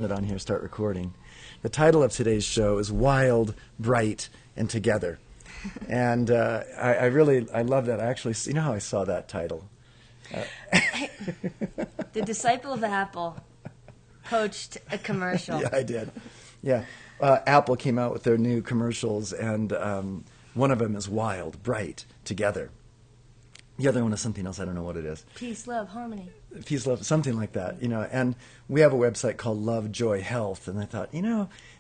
it on here, start recording. The title of today's show is Wild, Bright, and Together. And I love that. I actually, you know how I saw that title? The Disciple of Apple poached a commercial. Yeah, I did. Yeah. Apple came out with their new commercials, and one of them is Wild, Bright, Together. The other one is something else. I don't know what it is. Peace, love, harmony. Peace, love, something like that, And we have a website called Love, Joy, Health, and I thought,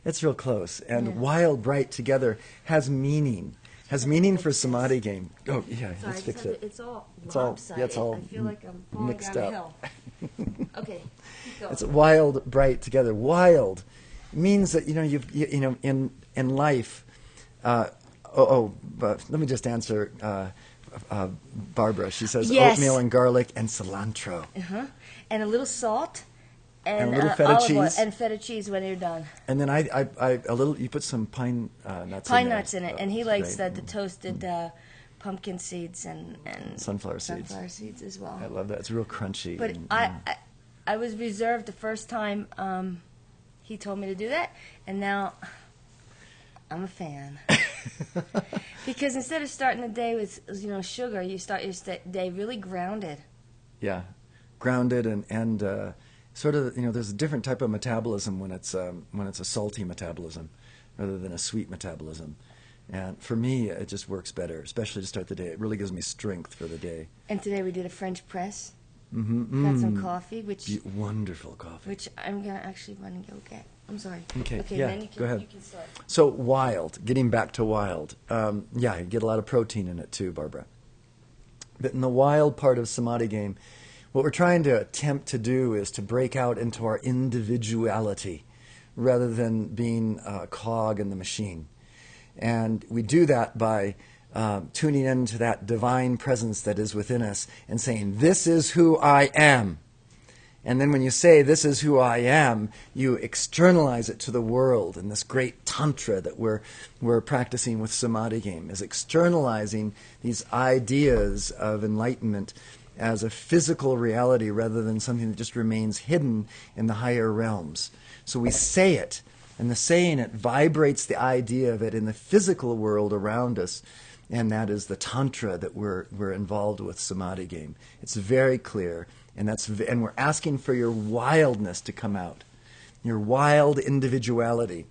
it's real close. And Yeah. Wild, Bright, Together has meaning. Has meaning for Samadhi game. Oh, yeah, Sorry, let's fix it. It's all It's all- lopsided. yeah, it's all I feel like I'm falling mixed down a up. hill. Okay, keep going. It's wild, bright, together. Wild means that in life. But let me just answer Barbara. She says Yes. oatmeal and garlic and cilantro And a little salt. And a little feta olive oil cheese. and feta cheese when you're done. And then you put some pine nuts. Pine in there. nuts in it, Oh, and he it's likes great. the toasted pumpkin seeds and Sunflower seeds. sunflower seeds as well. I love that. It's real crunchy. But and, I was reserved the first time he told me to do that, and now I'm a fan. Because instead of starting the day with sugar, you start your day really grounded. yeah, grounded and sort of there's a different type of metabolism when it's a salty metabolism rather than a sweet metabolism. And for me, it just works better, especially to start the day. It really gives me strength for the day. And today we did a French press. Mm-hmm. Got some coffee, Wonderful coffee. which I'm gonna actually run and go get. I'm sorry. Okay, yeah, then you can, go ahead. You can start. So wild, getting back to wild. You get a lot of protein in it too, Barbara. But in the wild part of Samadhi game, what we're trying to attempt to do is to break out into our individuality rather than being a cog in the machine. And we do that by tuning into that divine presence that is within us and saying, "This is who I am." And then when you say, "This is who I am," you externalize it to the world. And this great tantra that we're practicing with Samadhi game is externalizing these ideas of enlightenment as a physical reality rather than something that just remains hidden in the higher realms. So we say it, and the saying it vibrates the idea of it in the physical world around us. And that is the tantra that we're involved with Samadhi game. It's very clear. And we're asking for your wildness to come out, your wild individuality.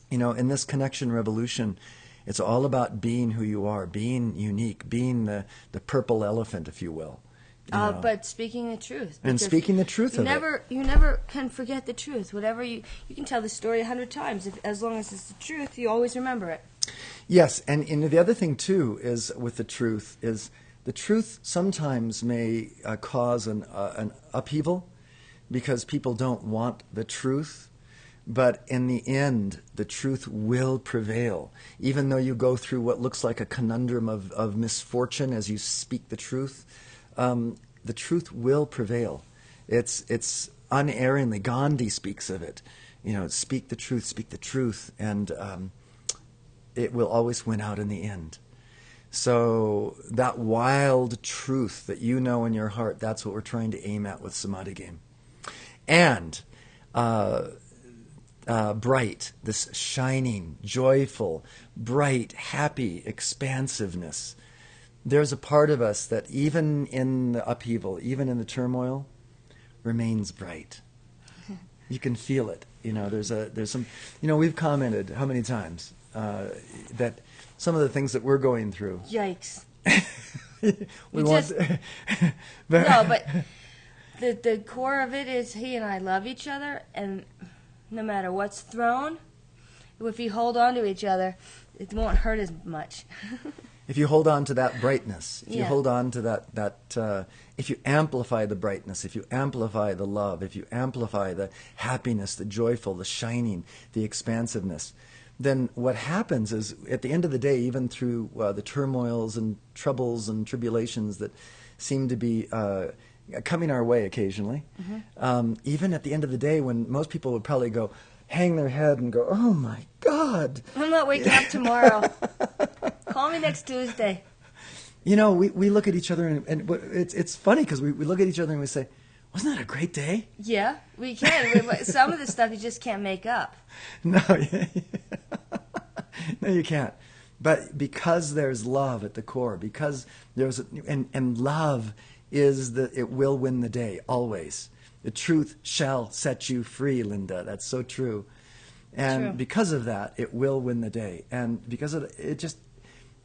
In this connection revolution, it's all about being who you are, being unique, being the purple elephant, if you will. But speaking the truth. And because speaking the truth you of never, You never can forget the truth. Whatever you can tell the story 100 times. As long as it's the truth, you always remember it. Yes, and the other thing, too, is with the truth, is the truth sometimes may cause an upheaval because people don't want the truth. But in the end, the truth will prevail. Even though you go through what looks like a conundrum of misfortune as you speak the truth will prevail. It's unerringly. Gandhi speaks of it. Speak the truth, and it will always win out in the end. So that wild truth that you know in your heart, that's what we're trying to aim at with Samadhi game. And bright, this shining, joyful, bright, happy expansiveness. There's a part of us that even in the upheaval, even in the turmoil, remains bright. You can feel it. There's some. We've commented how many times that some of the things that we're going through. Yikes. But the core of it is he and I love each other, and no matter what's thrown, if you hold on to each other, it won't hurt as much. If you hold on to that brightness, if you Yeah. hold on to that if you amplify the brightness, if you amplify the love, if you amplify the happiness, the joyful, the shining, the expansiveness, then what happens is, at the end of the day, even through the turmoils and troubles and tribulations that seem to be coming our way occasionally, even at the end of the day, when most people would probably hang their head and go, "Oh my God, I'm not waking up tomorrow. Call me next Tuesday." we look at each other and it's funny because we look at each other and we say, Wasn't that a great day? Yeah, we can. Some of the stuff you just can't make up. No, no, you can't. But because there's love at the core, because and love is it will win the day always. The truth shall set you free, Linda. That's so true. And True. because of that, it will win the day. And because of it, just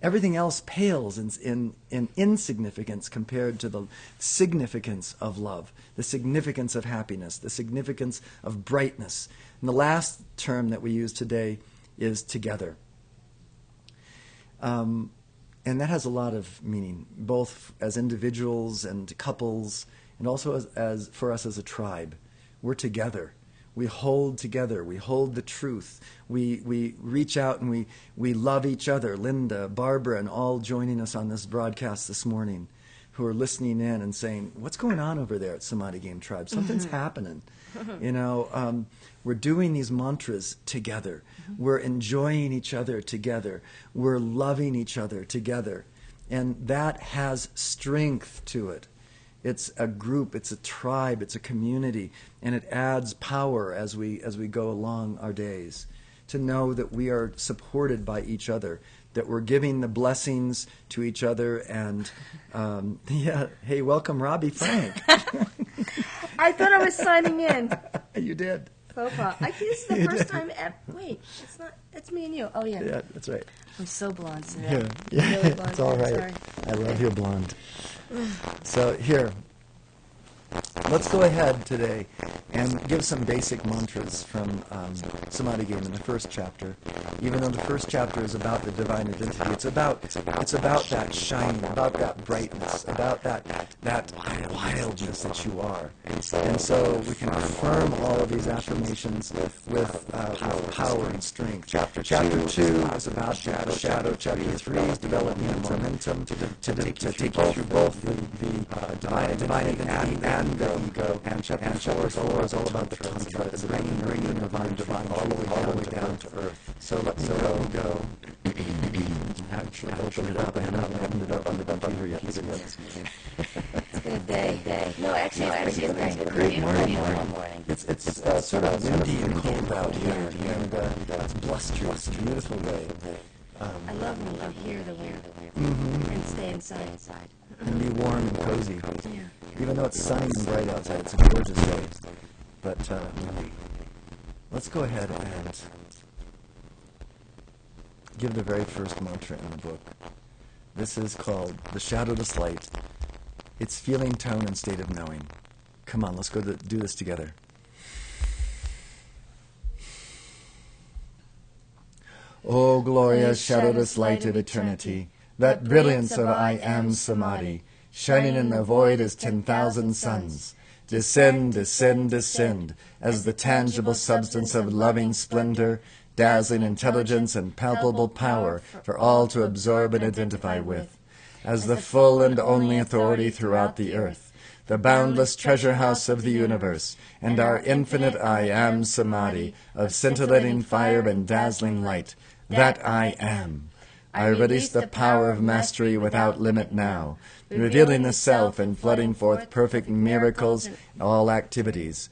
everything else pales in insignificance compared to the significance of love, the significance of happiness, the significance of brightness. And the last term that we use today is together. And that has a lot of meaning, both as individuals and couples, and also as for us as a tribe. We're together. We hold together. We hold the truth. We reach out and we love each other. Linda, Barbara, and all joining us on this broadcast this morning, who are listening in and saying, "What's going on over there at Samadhi Game Tribe? Something's happening." We're doing these mantras together. We're enjoying each other together. We're loving each other together, and that has strength to it. It's a group, it's a tribe, it's a community, and it adds power as we go along our days, to know that we are supported by each other, that we're giving the blessings to each other. And hey, welcome Robbie Frank. I thought I was signing in. You did. Faux pas. This is the first time ever. Wait, it's not. It's me and you. Oh yeah. Yeah, that's right. I'm so blonde today. Yeah, Really blonde. it's all right. Sorry. I love your blonde. So here, let's go ahead today and give some basic mantras from Samadhi Game in the first chapter. Even though the first chapter is about the divine identity, it's about that shining, about that brightness, about that wildness that you are. And so we can affirm all of these affirmations with power and strength. Chapter 2 is about the shadow. Chapter 3 is developing momentum to take you through both the divine identity and the ego. And chapter 4 is all about the tantra, the bringing the divine all the way down to earth. So let's go. Actually, open it up. I haven't it up on the computer yet. It's been a day. No, actually, it's been a great morning. It's sort of windy and cold out here, and it's blustery. It's a beautiful day. I love when you hear the wind and stay inside. And be warm and cozy. Yeah. Even though it's sunny and bright outside, it's a gorgeous day. But let's go ahead and give the very first mantra in the book. This is called The Shadowless Light. It's feeling, tone, and state of knowing. Come on, let's go do this together. O glorious shadowless light of eternity, that brilliance of I Am Samadhi, shining in the void as 10,000 suns, descend, descend, descend, as the tangible substance of loving splendor, dazzling intelligence, and palpable power for all to absorb and identify with, as the full and only authority throughout the earth, the boundless treasure house of the universe, and our infinite I Am Samadhi of scintillating fire and dazzling light, that I am. I release the power of mastery without limit now, revealing the self and flooding forth perfect miracles in all activities,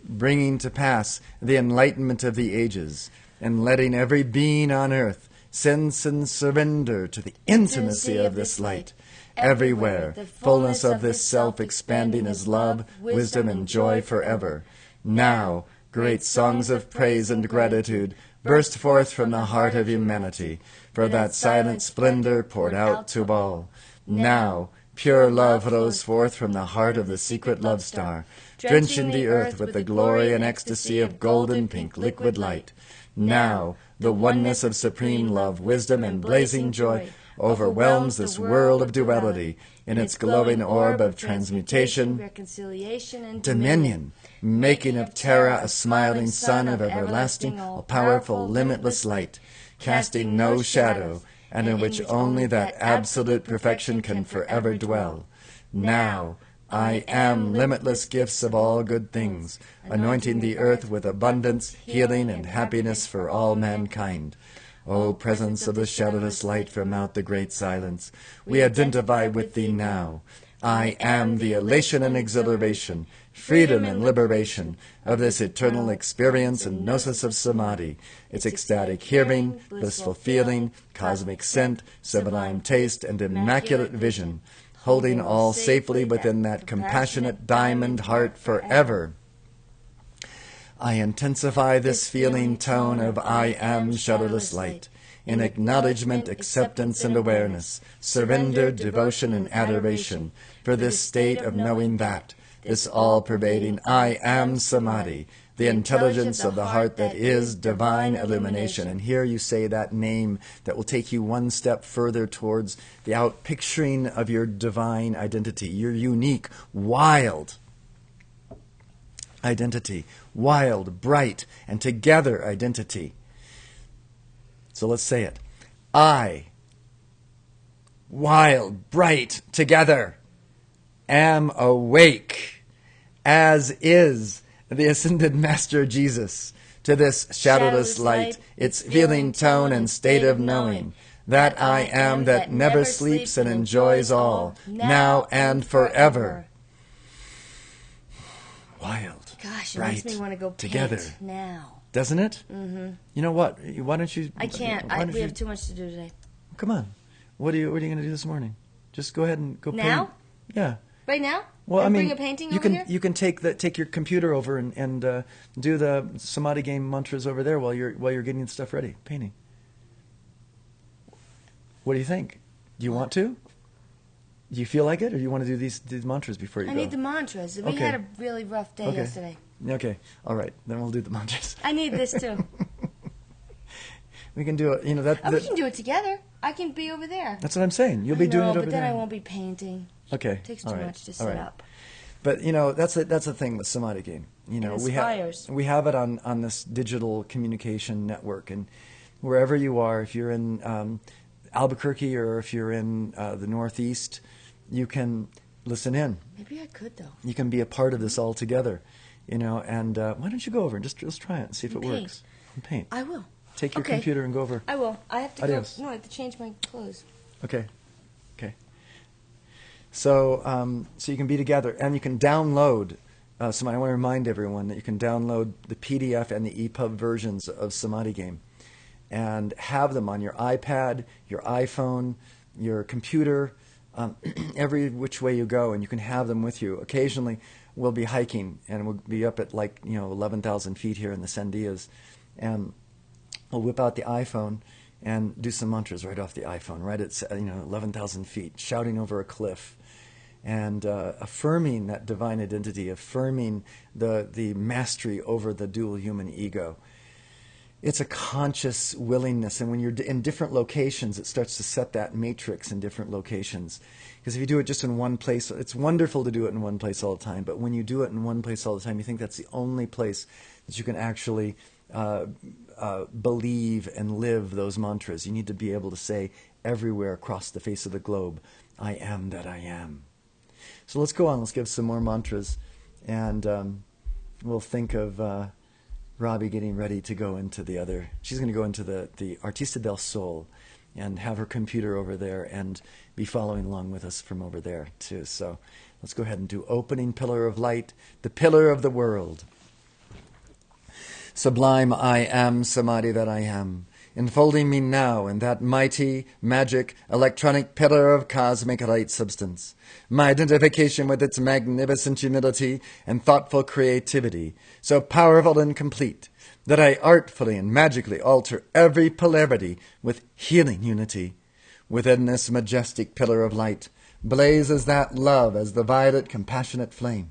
bringing to pass the enlightenment of the ages, and letting every being on earth sense and surrender to the intimacy of this light. Everywhere, the fullness of this self expanding as love, wisdom, and joy forever. Now, great songs of praise and gratitude burst forth from the heart of humanity, for that silent splendor poured out to all. Now, pure love rose forth from the heart of the secret love star, drenching the earth with the glory and ecstasy of golden pink liquid light. Now, the oneness of supreme love, wisdom, and blazing joy overwhelms this world of duality in its glowing orb of transmutation, reconciliation, and dominion, making of Terra a smiling sun of everlasting, all-powerful, limitless light, casting no shadow, and in which only that absolute perfection can forever dwell. Now, I am limitless gifts of all good things, anointing the earth with abundance, healing, and happiness for all mankind. O presence of the shadowless light from out the great silence, we identify with thee now. I am the elation and exhilaration, freedom and liberation of this eternal experience and gnosis of samadhi, its ecstatic hearing, blissful feeling, cosmic scent, sublime taste, and immaculate vision, holding all safely within that compassionate diamond heart forever. I intensify this feeling tone of I am shadowless light, in acknowledgement, acceptance, and awareness, surrender, devotion, and adoration for this state of knowing that, this all-pervading I am samadhi, the intelligence of the heart that is divine illumination. And here you say that name that will take you one step further towards the outpicturing of your divine identity, your unique, wild identity, wild, bright, and together identity. So let's say it. I, wild, bright, together, am awake, as is the ascended Master Jesus, to this shadowless light, its feeling tone and state of knowing, that I am that never sleeps and enjoys all, now and forever. Wild, Gosh, it bright, makes me want to go paint together. now. Doesn't it? Mm-hmm. You know what? Why don't you... I can't. why don't We you- have too much to do today. Come on. What are you going to do this morning? Just go ahead and go Now? paint. Yeah. Right now? Well, And I mean, bring a painting you over can here? you can take your computer over and do the samadhi game mantras over there while you're getting stuff ready, painting. What do you think? Do you want to? Do you feel like it, or do you want to do these mantras before you I go? need the mantras. We Okay. had a really rough day Okay. yesterday. Okay, all right. Then we'll do the mantras. I need this too. We can do it. You know that. Oh, we that- can do it together. I can be over there. That's what I'm saying. You'll be I doing know, it over but then there. I won't be painting. Okay. It takes all too right, much to all set right. up. But that's the thing with samadhi game. You know, inspires. we have it on this digital communication network, and wherever you are, if you're in Albuquerque or if you're in the Northeast, you can listen in. Maybe I could though. You can be a part of this all together. You know, and why don't you go over and let's try it and see if it And paint. works. And paint. I will. Take your Okay. computer and go over. I will. I have to Adios. go. No, I have to change my clothes. Okay. Okay. So, so you can be together, and you can download. Samadhi. I want to remind everyone that you can download the PDF and the EPUB versions of Samadhi Game, and have them on your iPad, your iPhone, your computer, every which way you go, and you can have them with you. Occasionally, we'll be hiking, and we'll be up at 11,000 feet here in the Sandias, and we'll whip out the iPhone and do some mantras right off the iPhone, right at 11,000 feet, shouting over a cliff, and affirming that divine identity, affirming the mastery over the dual human ego. It's a conscious willingness, and when you're in different locations, it starts to set that matrix in different locations. Because if you do it just in one place, it's wonderful to do it in one place all the time, but when you do it in one place all the time, you think that's the only place that you can actually believe and live those mantras. You need to be able to say everywhere across the face of the globe, I am that I am. So let's go on. Let's give some more mantras, and we'll think of Robbie getting ready to go into the other. She's going to go into the Artista del Sol and have her computer over there and be following along with us from over there too. So let's go ahead and do Opening Pillar of Light, the pillar of the world. Sublime I am samadhi that I am, enfolding me now in that mighty, magic, electronic pillar of cosmic light substance. My identification with its magnificent humility and thoughtful creativity, so powerful and complete, that I artfully and magically alter every polarity with healing unity. Within this majestic pillar of light blazes that love as the violet compassionate flame.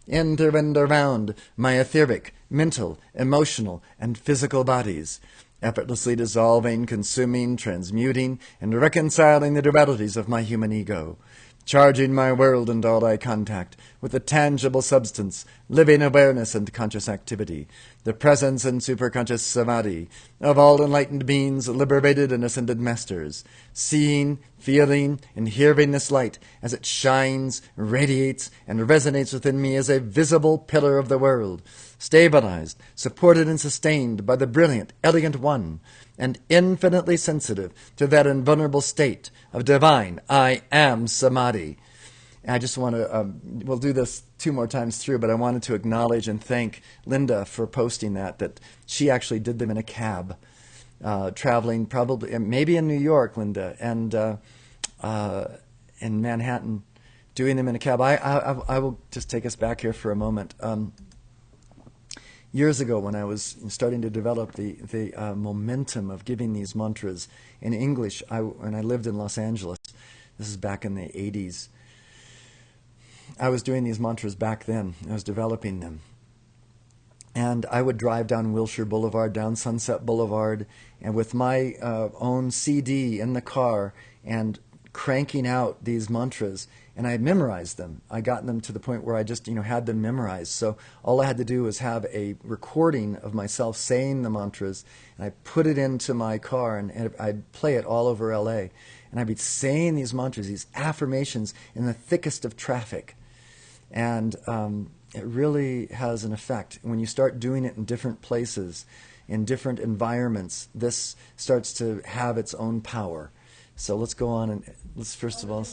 Into and around my etheric, mental, emotional, and physical bodies, effortlessly dissolving, consuming, transmuting, and reconciling the dualities of my human ego, charging my world and all I contact with the tangible substance, living awareness and conscious activity, the presence and superconscious samadhi of all enlightened beings, liberated and ascended masters, seeing, feeling, and hearing this light as it shines, radiates, and resonates within me as a visible pillar of the world, stabilized, supported, and sustained by the brilliant, elegant One, and infinitely sensitive to that invulnerable state of divine I am samadhi. And I just want to, we'll do this 2 more times through, but I wanted to acknowledge and thank Linda for posting that she actually did them in a cab, traveling probably, maybe in New York, Linda, and in Manhattan, doing them in a cab. I will just take us back here for a moment. Years ago, when I was starting to develop the momentum of giving these mantras in English, when I lived in Los Angeles, this is back in the 80s, I was doing these mantras back then. I was developing them. And I would drive down Wilshire Boulevard, down Sunset Boulevard, and with my own CD in the car and cranking out these mantras, and I had memorized them. I got them to the point where I just, had them memorized. So all I had to do was have a recording of myself saying the mantras, and I put it into my car, and I'd play it all over LA. And I'd be saying these mantras, these affirmations, in the thickest of traffic. And it really has an effect. When you start doing it in different places, in different environments, this starts to have its own power. So let's go on and let's first of all...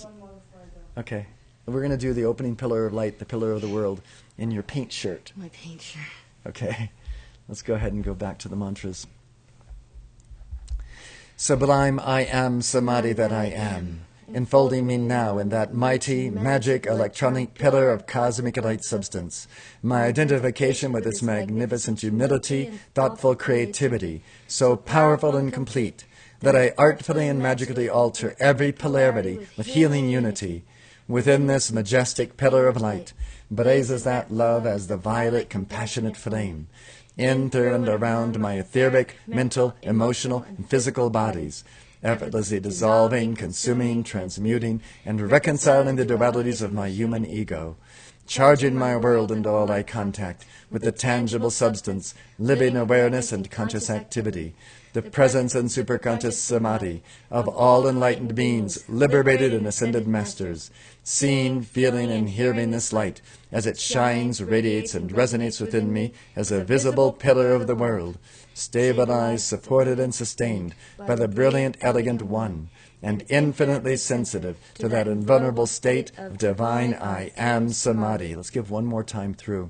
Okay. We're going to do the opening pillar of light, the pillar of the world, in your paint shirt. My paint shirt. Okay. Let's go ahead and go back to the mantras. Sublime I am Samadhi that I am, enfolding me now in that mighty, magic, electronic pillar of cosmic light substance. My identification with its magnificent humility, thoughtful creativity, so powerful and complete, that I artfully and magically alter every polarity with healing unity. Within this majestic pillar of light blazes that love as the violet, compassionate flame, in, through, and around my etheric, mental, emotional, and physical bodies, effortlessly dissolving, consuming, transmuting, and reconciling the dualities of my human ego, charging my world and all I contact with the tangible substance, living awareness and conscious activity, the presence and superconscious samadhi of all enlightened beings, liberated and ascended masters, seeing, feeling, and hearing this light as it shines, radiates, and resonates within me as a visible pillar of the world, stabilized, supported, and sustained by the brilliant, elegant One, and infinitely sensitive to that invulnerable state of divine I am Samadhi. Let's give one more time through.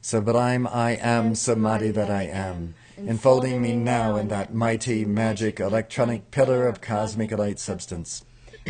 Sublime I am Samadhi that I am, enfolding me now in that mighty, magic, electronic pillar of cosmic light substance.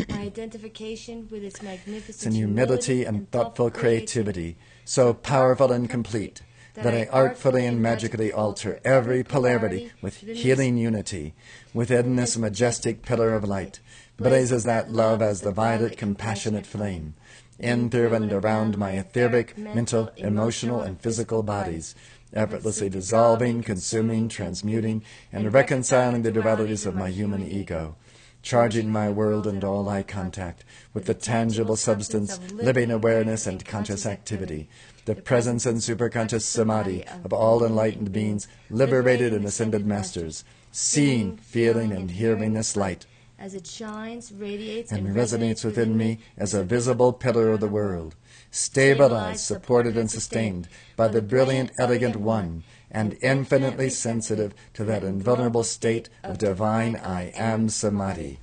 My identification with its magnificent In humility and thoughtful creativity, so powerful and complete, that I artfully and magically alter every polarity with healing unity. Within this majestic pillar of light blazes that love as the violet, compassionate flame, in, through, and around my etheric, mental, emotional, and physical bodies, effortlessly dissolving, consuming, transmuting, and reconciling the dualities of my human ego, charging my world and all I contact with the tangible substance, living awareness, and conscious activity, the presence and superconscious samadhi of all enlightened beings, liberated and ascended masters, seeing, feeling, and hearing this light as it shines, radiates, and resonates within me as a visible pillar of the world, stabilized, supported, and sustained by the brilliant, elegant One, and infinitely sensitive to that invulnerable state of divine I am Samadhi.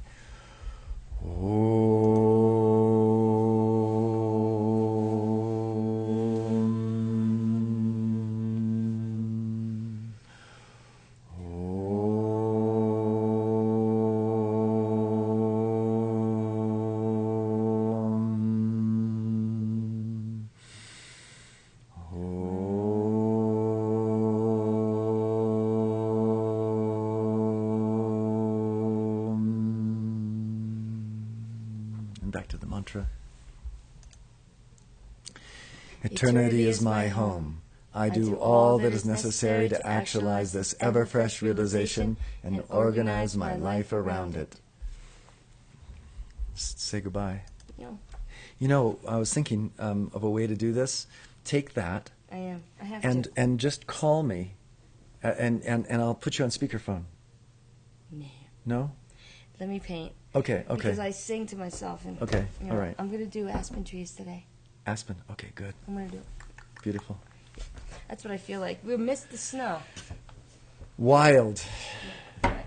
Back to the mantra. Eternity is my home. I do all that is necessary to actualize this ever-fresh realization and organize my life around it. Say goodbye. No. I was thinking of a way to do this. Take that. I am. I have to. And just call me, and I'll put you on speakerphone. No. No? Let me paint. Okay. Because I sing to myself. And, Okay, all right. I'm going to do aspen trees today. Aspen. Okay, good. I'm going to do it. Beautiful. That's what I feel like. We missed the snow. Wild.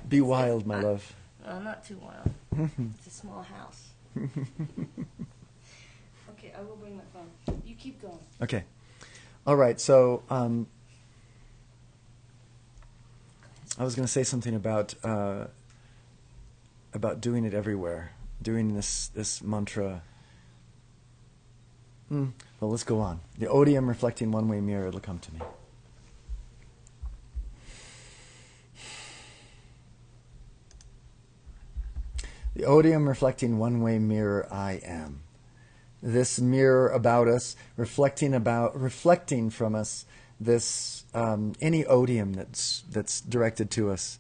Be wild, my love. Not too wild. It's a small house. Okay, I will bring my phone. You keep going. Okay. All right. So I was going to say something about doing it everywhere, doing this mantra. Well, let's go on. The odium reflecting one-way mirror. It'll come to me. The odium reflecting one-way mirror I am. This mirror about us, reflecting from us this any odium that's directed to us,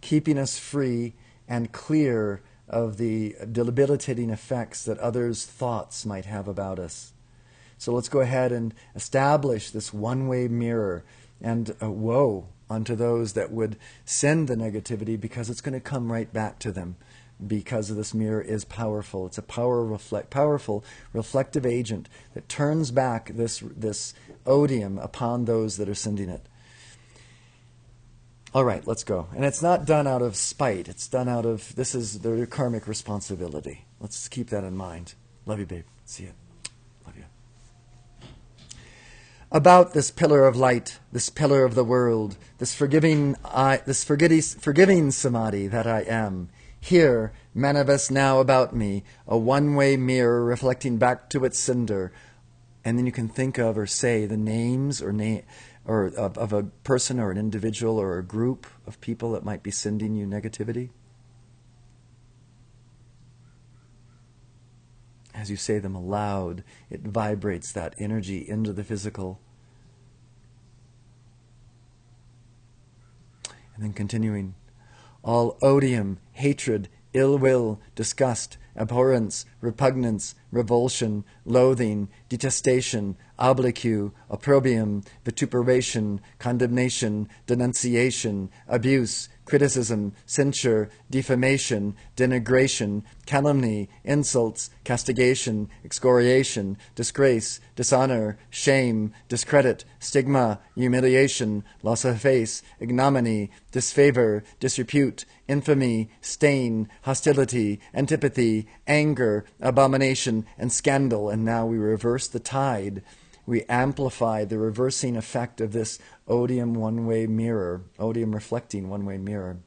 keeping us free and clear of the debilitating effects that others' thoughts might have about us. So let's go ahead and establish this one-way mirror and woe unto those that would send the negativity, because it's going to come right back to them. Because this mirror is powerful. It's a powerful reflective agent that turns back this odium upon those that are sending it. All right, let's go. And it's not done out of spite. It's done out of, this is their karmic responsibility. Let's keep that in mind. Love you, babe. See you. Love you. About this pillar of light, this pillar of the world, this forgiving samadhi that I am. Here, manifest now about me, a one-way mirror reflecting back to its sender. And then you can think of or say the names or of a person or an individual or a group of people that might be sending you negativity. As you say them aloud, it vibrates that energy into the physical. And then continuing. All odium, hatred, ill will, disgust, abhorrence, repugnance, revulsion, loathing, detestation, obloquy, opprobrium, vituperation, condemnation, denunciation, abuse, criticism, censure, defamation, denigration, calumny, insults, castigation, excoriation, disgrace, dishonor, shame, discredit, stigma, humiliation, loss of face, ignominy, disfavor, disrepute, infamy, stain, hostility, antipathy, anger, abomination, and scandal. And now we reverse the tide. We amplify the reversing effect of this odium one-way mirror, odium reflecting one-way mirror,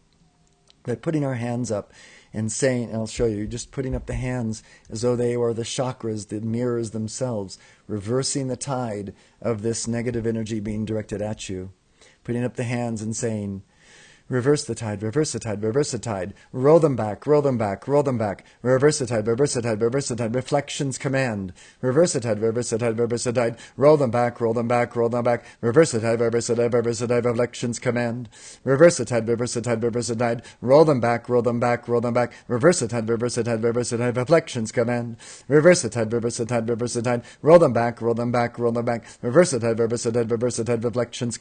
by putting our hands up and saying, and I'll show you, just putting up the hands as though they are the chakras, the mirrors themselves, reversing the tide of this negative energy being directed at you. Putting up the hands and saying, reverse the tide, reverse the tide, reverse the tide. Roll them back, roll them back, roll them back. Reverse the tide, reverse the tide, reverse the tide. Reflections command. Reverse the tide, reverse the tide, reverse the tide. Roll them back, roll them back, roll them back. Reverse the tide, reverse the tide, reverse the tide. Reflections command. Reverse the tide, reverse the tide, reverse the tide. Roll them back, roll them back, roll them back. Reverse the tide, reverse the tide, reverse the tide. Reflections command. Reverse the tide, reverse the tide, reverse the tide. Roll them back, roll them back, roll them back. Reverse the tide, reverse the tide, reverse the tide. Reflections command.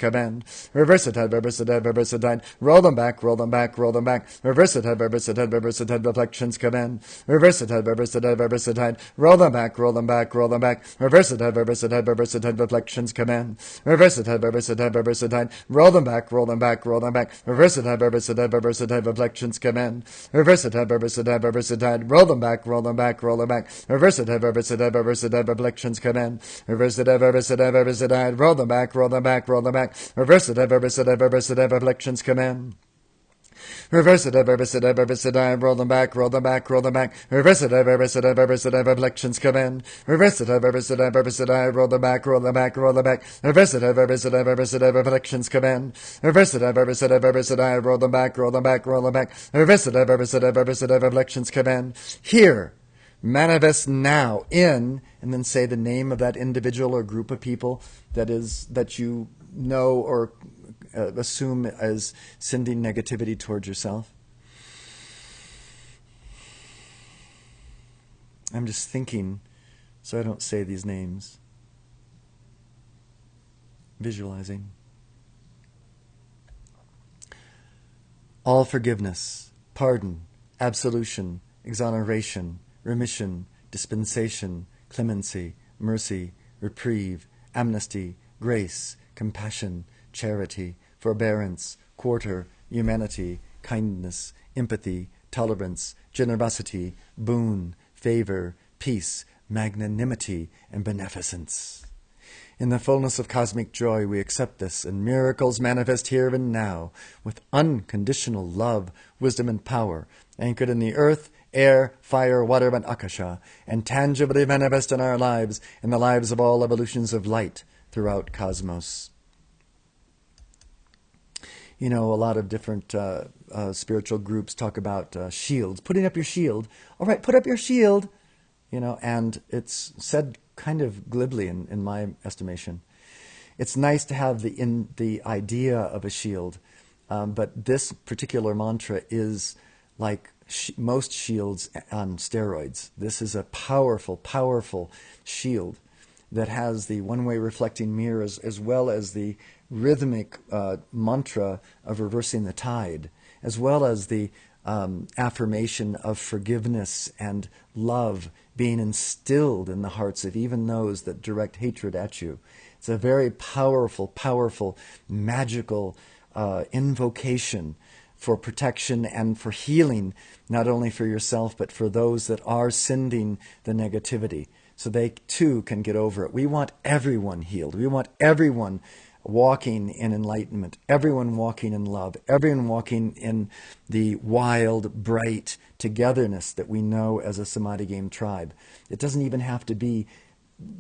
Reverse the tide, reverse the tide, reverse the tide. Roll them back, roll them back, roll them back. Reverse the tide, reverse the tide, reverse the tide. Reflections command. Reverse the tide, reverse the tide, reverse the tide. Roll them back, roll them back, roll them back. Reverse the tide, reverse the tide, reverse the tide. Reflections command. Reverse the tide, reverse the tide, reverse the tide. Roll them back, roll them back, roll them back. Reverse the tide, reverse the tide, reverse the tide. Reflections command. Reverse the tide, reverse the tide, reverse the tide. Roll them back, roll them back, roll them back. Reverse the tide, reverse the tide, reverse the tide. Reflections command. Reverse the tide, reverse the tide, reverse the tide. Roll them back, roll them back, roll them back. Reverse the tide, reverse the tide, reverse the tide. Reflections command. Reverse the tide, reverse the tide, reverse the tide. Roll them back, roll them back, roll them back. Reverse the tide, reverse the tide, reverse the tide. Reflections command. Reverse the tide, reverse the tide, reverse the tide. Roll them back, roll them back, roll them back. Reverse the tide, reverse the tide, reverse the tide. Reflections command. Reverse the tide, reverse the tide, reverse the tide. Roll them back, roll them back, roll them back. Reverse the tide, reverse the tide, reverse the tide. Reflections command. Here, manifest now in, and then say the name of that individual or group of people that you know or assume as sending negativity towards yourself. I'm just thinking so I don't say these names. Visualizing. All forgiveness, pardon, absolution, exoneration, remission, dispensation, clemency, mercy, reprieve, amnesty, grace, compassion, charity, forbearance, quarter, humanity, kindness, empathy, tolerance, generosity, boon, favor, peace, magnanimity, and beneficence. In the fullness of cosmic joy, we accept this, and miracles manifest here and now with unconditional love, wisdom, and power, anchored in the earth, air, fire, water, and akasha, and tangibly manifest in our lives, in the lives of all evolutions of light throughout cosmos. You know, a lot of different spiritual groups talk about shields. Putting up your shield. All right, put up your shield. You know, and it's said kind of glibly in my estimation. It's nice to have the idea of a shield, but this particular mantra is like most shields on steroids. This is a powerful, powerful shield that has the one-way reflecting mirror as well as the rhythmic mantra of reversing the tide, as well as the affirmation of forgiveness and love being instilled in the hearts of even those that direct hatred at you. It's a very powerful, powerful, magical invocation for protection and for healing, not only for yourself, but for those that are sending the negativity, so they too can get over it. We want everyone healed. We want everyone walking in enlightenment, everyone walking in love, everyone walking in the wild, bright togetherness that we know as a Samadhi Game tribe. It doesn't even have to be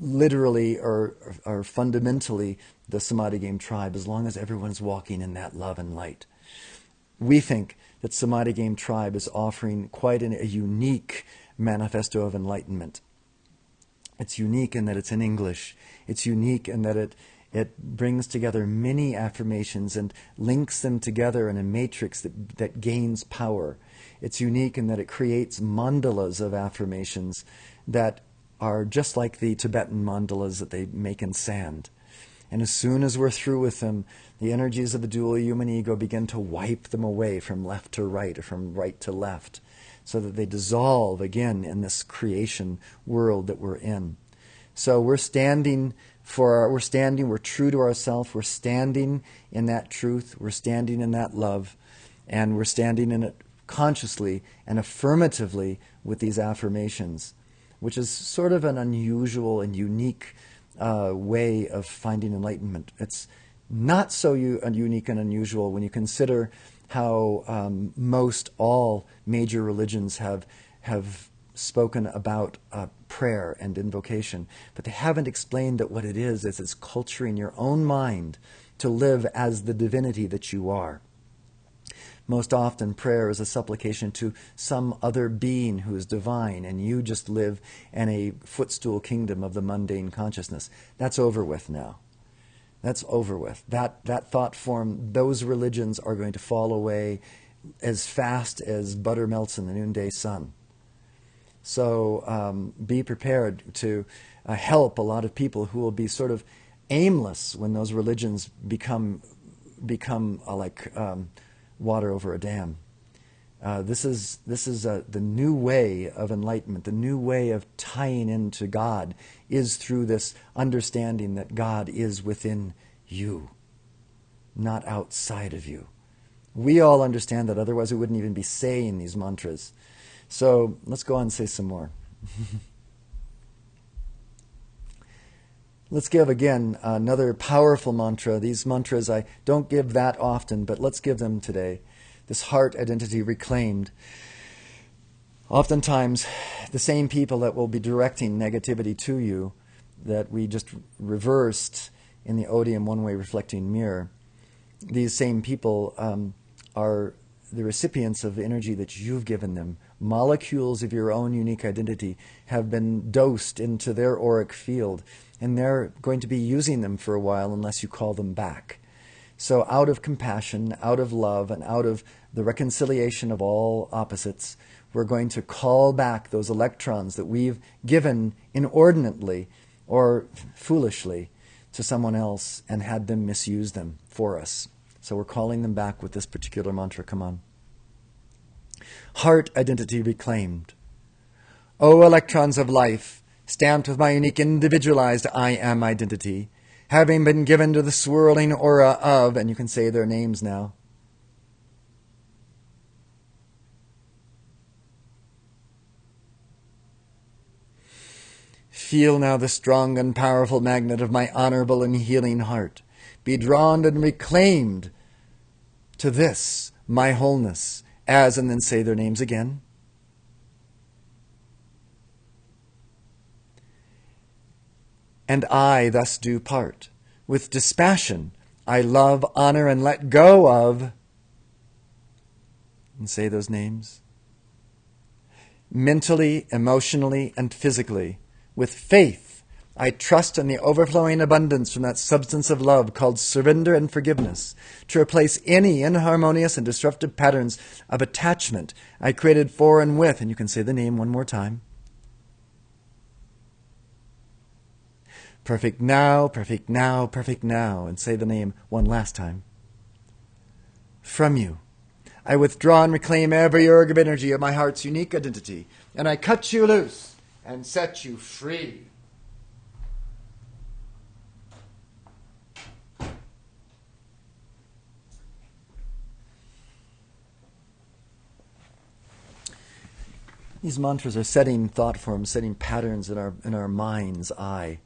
literally or fundamentally the Samadhi Game tribe, as long as everyone's walking in that love and light. We think that Samadhi Game tribe is offering quite a unique manifesto of enlightenment. It's unique in that it's in English. It's unique in that it brings together many affirmations and links them together in a matrix that gains power. It's unique in that it creates mandalas of affirmations that are just like the Tibetan mandalas that they make in sand. And as soon as we're through with them, the energies of the dual human ego begin to wipe them away from left to right or from right to left, so that they dissolve again in this creation world that we're in. So we're true to ourselves, we're standing in that truth, we're standing in that love, and we're standing in it consciously and affirmatively with these affirmations, which is sort of an unusual and unique way of finding enlightenment. It's not so unique and unusual when you consider how most all major religions have spoken about prayer and invocation, but they haven't explained that what it is it's culturing your own mind to live as the divinity that you are. Most often prayer is a supplication to some other being who is divine, and you just live in a footstool kingdom of the mundane consciousness. That's over with now. That's over with. That thought form, those religions are going to fall away as fast as butter melts in the noonday sun. So be prepared to help a lot of people who will be sort of aimless when those religions become like water over a dam. This is the new way of enlightenment. The new way of tying into God is through this understanding that God is within you, not outside of you. We all understand that, otherwise we wouldn't even be saying these mantras. So let's go on and say some more. Let's give again another powerful mantra. These mantras I don't give that often, but let's give them today. This heart identity reclaimed. Oftentimes, the same people that will be directing negativity to you that we just reversed in the odium one-way reflecting mirror, these same people are the recipients of the energy that you've given them. Molecules of your own unique identity have been dosed into their auric field, and they're going to be using them for a while unless you call them back. So out of compassion, out of love, and out of the reconciliation of all opposites, we're going to call back those electrons that we've given inordinately or foolishly to someone else and had them misuse them for us. So we're calling them back with this particular mantra. Come on. Heart identity reclaimed. O electrons of life, stamped with my unique individualized I am identity, having been given to the swirling aura of, and you can say their names now, Feel now the strong and powerful magnet of my honorable and healing heart be drawn and reclaimed to this, my wholeness, as, and then say their names again. And I thus do part. With dispassion, I love, honor, and let go of, and say those names. Mentally, emotionally, and physically, with faith, I trust in the overflowing abundance from that substance of love called surrender and forgiveness to replace any inharmonious and disruptive patterns of attachment I created for and with, and you can say the name one more time. Perfect now, perfect now, perfect now, and say the name one last time. From you, I withdraw and reclaim every erg of energy of my heart's unique identity, and I cut you loose and set you free. These mantras are setting thought forms, setting patterns in our mind's eye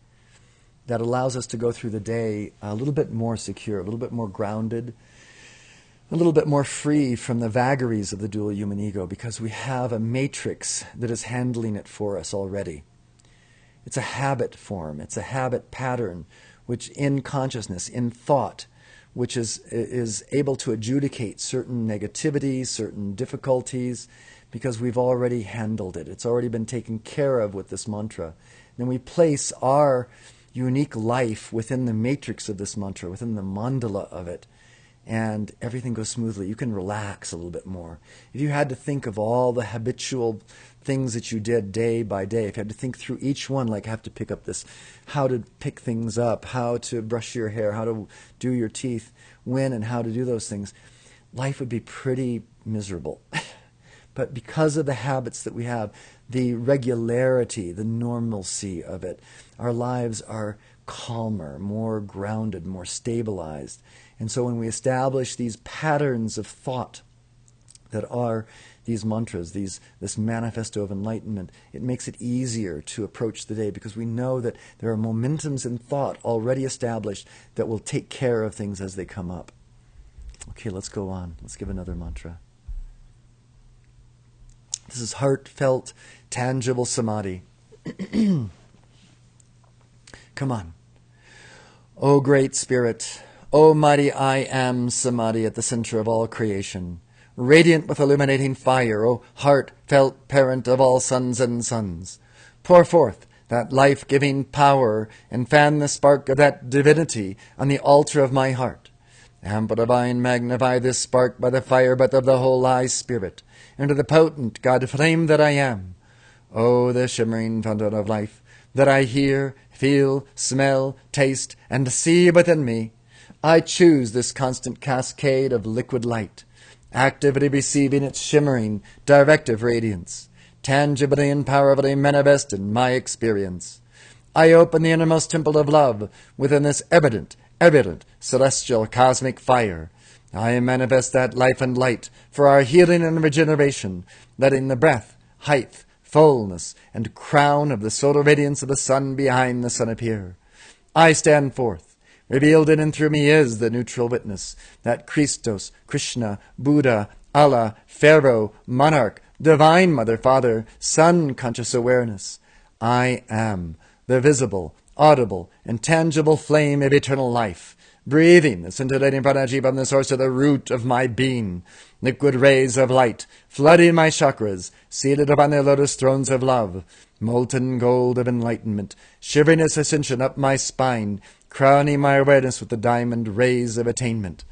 that allows us to go through the day a little bit more secure, a little bit more grounded, a little bit more free from the vagaries of the dual human ego, because we have a matrix that is handling it for us already. It's a habit form, it's a habit pattern, which in consciousness, in thought, which is able to adjudicate certain negativity, certain difficulties, because we've already handled it. It's already been taken care of with this mantra. Then we place our unique life within the matrix of this mantra, within the mandala of it, and everything goes smoothly. You can relax a little bit more. If you had to think of all the habitual things that you did day by day, if you had to think through each one, like I have to pick up this, how to pick things up, how to brush your hair, how to do your teeth, when and how to do those things, life would be pretty miserable. But because of the habits that we have, the regularity, the normalcy of it, our lives are calmer, more grounded, more stabilized. And so when we establish these patterns of thought that are these mantras, this manifesto of enlightenment, it makes it easier to approach the day, because we know that there are momentums in thought already established that will take care of things as they come up. Okay, let's go on. Let's give another mantra. This is heartfelt, tangible samadhi. Come on. O great spirit, O mighty I am samadhi at the center of all creation, radiant with illuminating fire, O heartfelt parent of all sons and sons, pour forth that life-giving power and fan the spark of that divinity on the altar of my heart. Ample divine, magnify this spark by the fire breath of the whole I spirit, into the potent God flame that I am. O the shimmering fountain of life that I hear, feel, smell, taste, and see within me, I choose this constant cascade of liquid light, actively receiving its shimmering, directive radiance, tangibly and powerfully manifest in my experience. I open the innermost temple of love within this evident, celestial cosmic fire. I manifest that life and light for our healing and regeneration, letting the breath, height, fullness, and crown of the solar radiance of the sun behind the sun appear. I stand forth. Revealed in and through me is the neutral witness, that Christos, Krishna, Buddha, Allah, Pharaoh, Monarch, Divine Mother, Father, Sun conscious awareness. I am the visible, audible, and tangible flame of eternal life, breathing the scintillating pranaji from the source of the root of my being, liquid rays of light, flooding my chakras, seated upon their lotus thrones of love, molten gold of enlightenment, shivering its ascension up my spine, crowning my awareness with the diamond rays of attainment.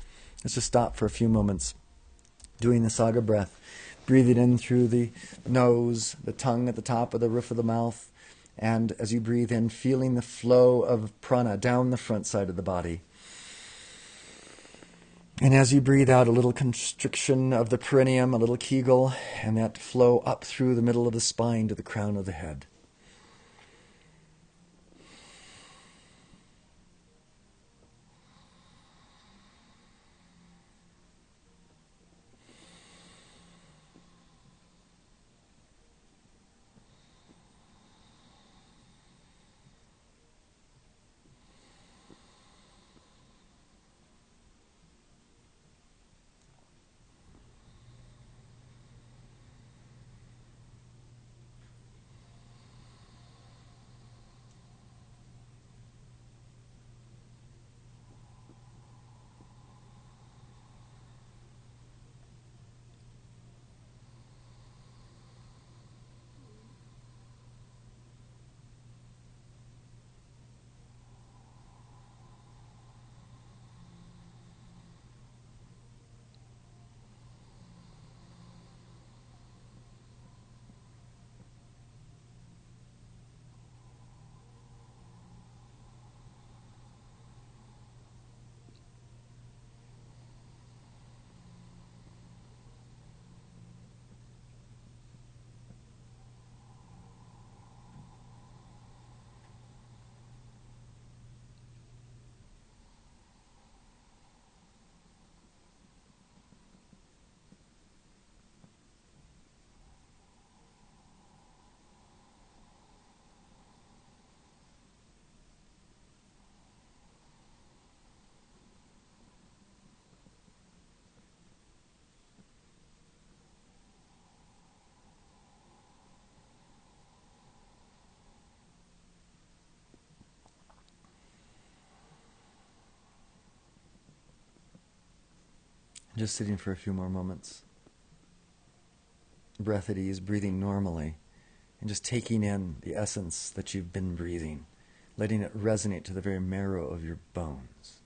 Let's just stop for a few moments, doing the saga breath, breathing in through the nose, the tongue at the top of the roof of the mouth, and as you breathe in, feeling the flow of prana down the front side of the body. And as you breathe out, a little constriction of the perineum, a little kegel, and that flow up through the middle of the spine to the crown of the head. Just sitting for a few more moments. Breath at ease, breathing normally, and just taking in the essence that you've been breathing, letting it resonate to the very marrow of your bones.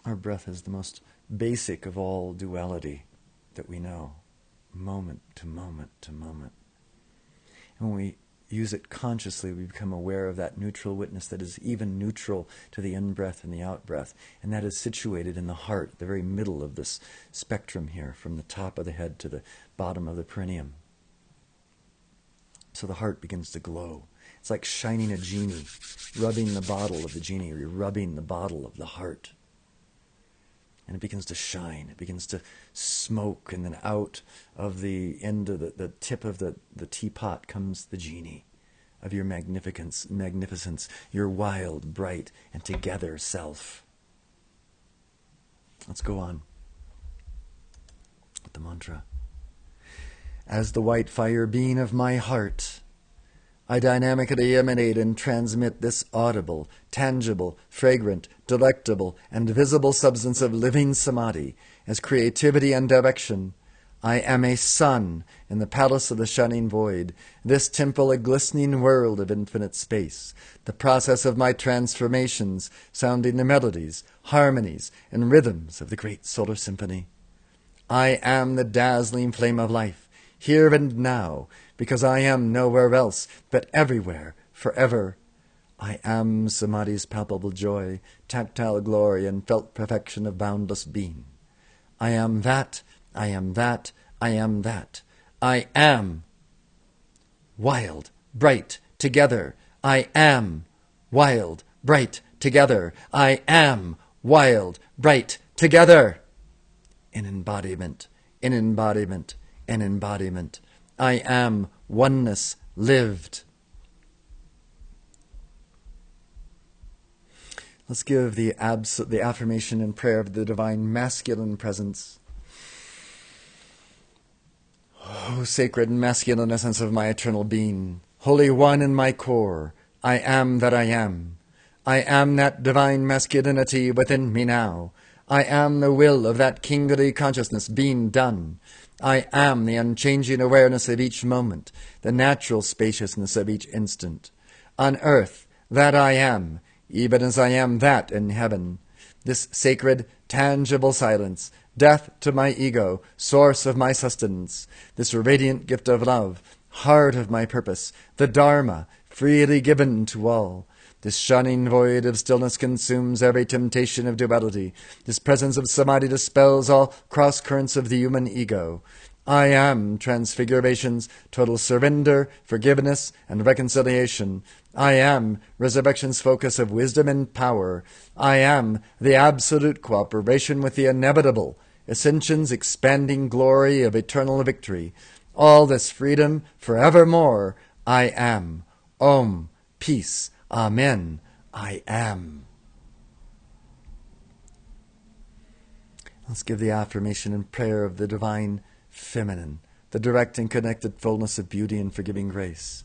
Our breath is the most basic of all duality that we know, moment to moment to moment. And when we use it consciously, we become aware of that neutral witness that is even neutral to the in-breath and the out-breath. And that is situated in the heart, the very middle of this spectrum here, from the top of the head to the bottom of the perineum. So the heart begins to glow. It's like shining a genie, rubbing the bottle of the genie, or you're rubbing the bottle of the heart. And it begins to shine. It begins to smoke, and then out of the end of the tip of the teapot comes the genie of your magnificence, your wild, bright, and together self. Let's go on with the mantra. As the white fire being of my heart, I dynamically emanate and transmit this audible, tangible, fragrant, delectable, and visible substance of living samadhi as creativity and direction. I am a sun in the palace of the shining void, this temple a glistening world of infinite space, the process of my transformations sounding the melodies, harmonies, and rhythms of the great solar symphony. I am the dazzling flame of life, here and now, because I am nowhere else, but everywhere, forever. I am Samadhi's palpable joy, tactile glory, and felt perfection of boundless being. I am that, I am that, I am that. I am wild, bright, together. I am wild, bright, together. I am wild, bright, together. In embodiment, in embodiment, in embodiment. I am oneness lived. Let's give the affirmation and prayer of the divine masculine presence. O sacred masculine essence of my eternal being, Holy One in my core, I am that I am. I am that divine masculinity within me now. I am the will of that kingly consciousness being done. I am the unchanging awareness of each moment, the natural spaciousness of each instant. On earth, that I am, even as I am that in heaven. This sacred, tangible silence, death to my ego, source of my sustenance. This radiant gift of love, heart of my purpose, the Dharma, freely given to all. This shining void of stillness consumes every temptation of duality. This presence of samadhi dispels all cross-currents of the human ego. I am transfiguration's total surrender, forgiveness, and reconciliation. I am resurrection's focus of wisdom and power. I am the absolute cooperation with the inevitable, ascension's expanding glory of eternal victory. All this freedom forevermore. I am. Om. Peace. Amen. I am. Let's give the affirmation and prayer of the divine feminine, the direct and connected fullness of beauty and forgiving grace.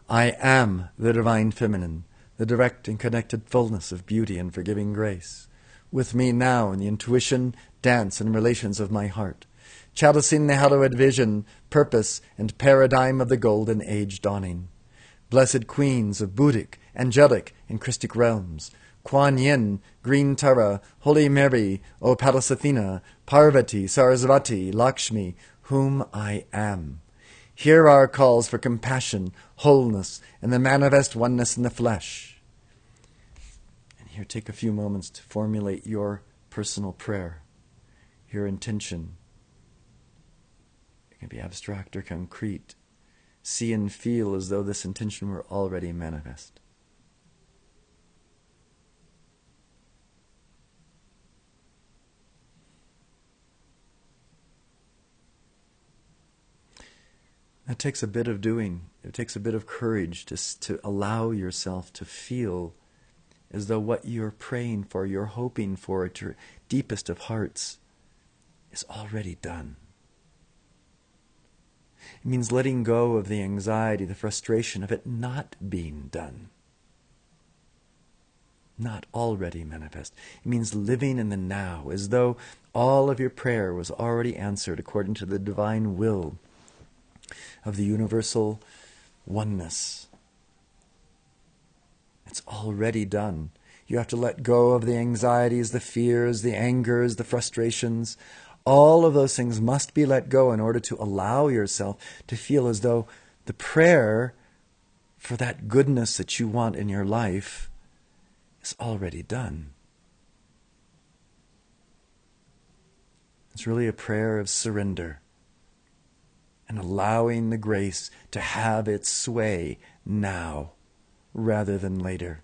I am the divine feminine, the direct and connected fullness of beauty and forgiving grace. With me now in the intuition, dance, and relations of my heart, chalicing the hallowed vision, purpose, and paradigm of the golden age dawning. Blessed queens of Buddhic, angelic, and Christic realms, Kuan Yin, Green Tara, Holy Mary, O Pallas Athena, Parvati, Sarasvati, Lakshmi, whom I am. Hear our calls for compassion, wholeness, and the manifest oneness in the flesh. And here take a few moments to formulate your personal prayer, your intention. It can be abstract or concrete. See and feel as though this intention were already manifest. That takes a bit of doing. It takes a bit of courage to allow yourself to feel as though what you're praying for, you're hoping for at your deepest of hearts is already done. It means letting go of the anxiety, the frustration of it not being done. Not already manifest. It means living in the now, as though all of your prayer was already answered according to the divine will of the universal oneness. It's already done. You have to let go of the anxieties, the fears, the angers, the frustrations. All of those things must be let go in order to allow yourself to feel as though the prayer for that goodness that you want in your life is already done. It's really a prayer of surrender and allowing the grace to have its sway now rather than later.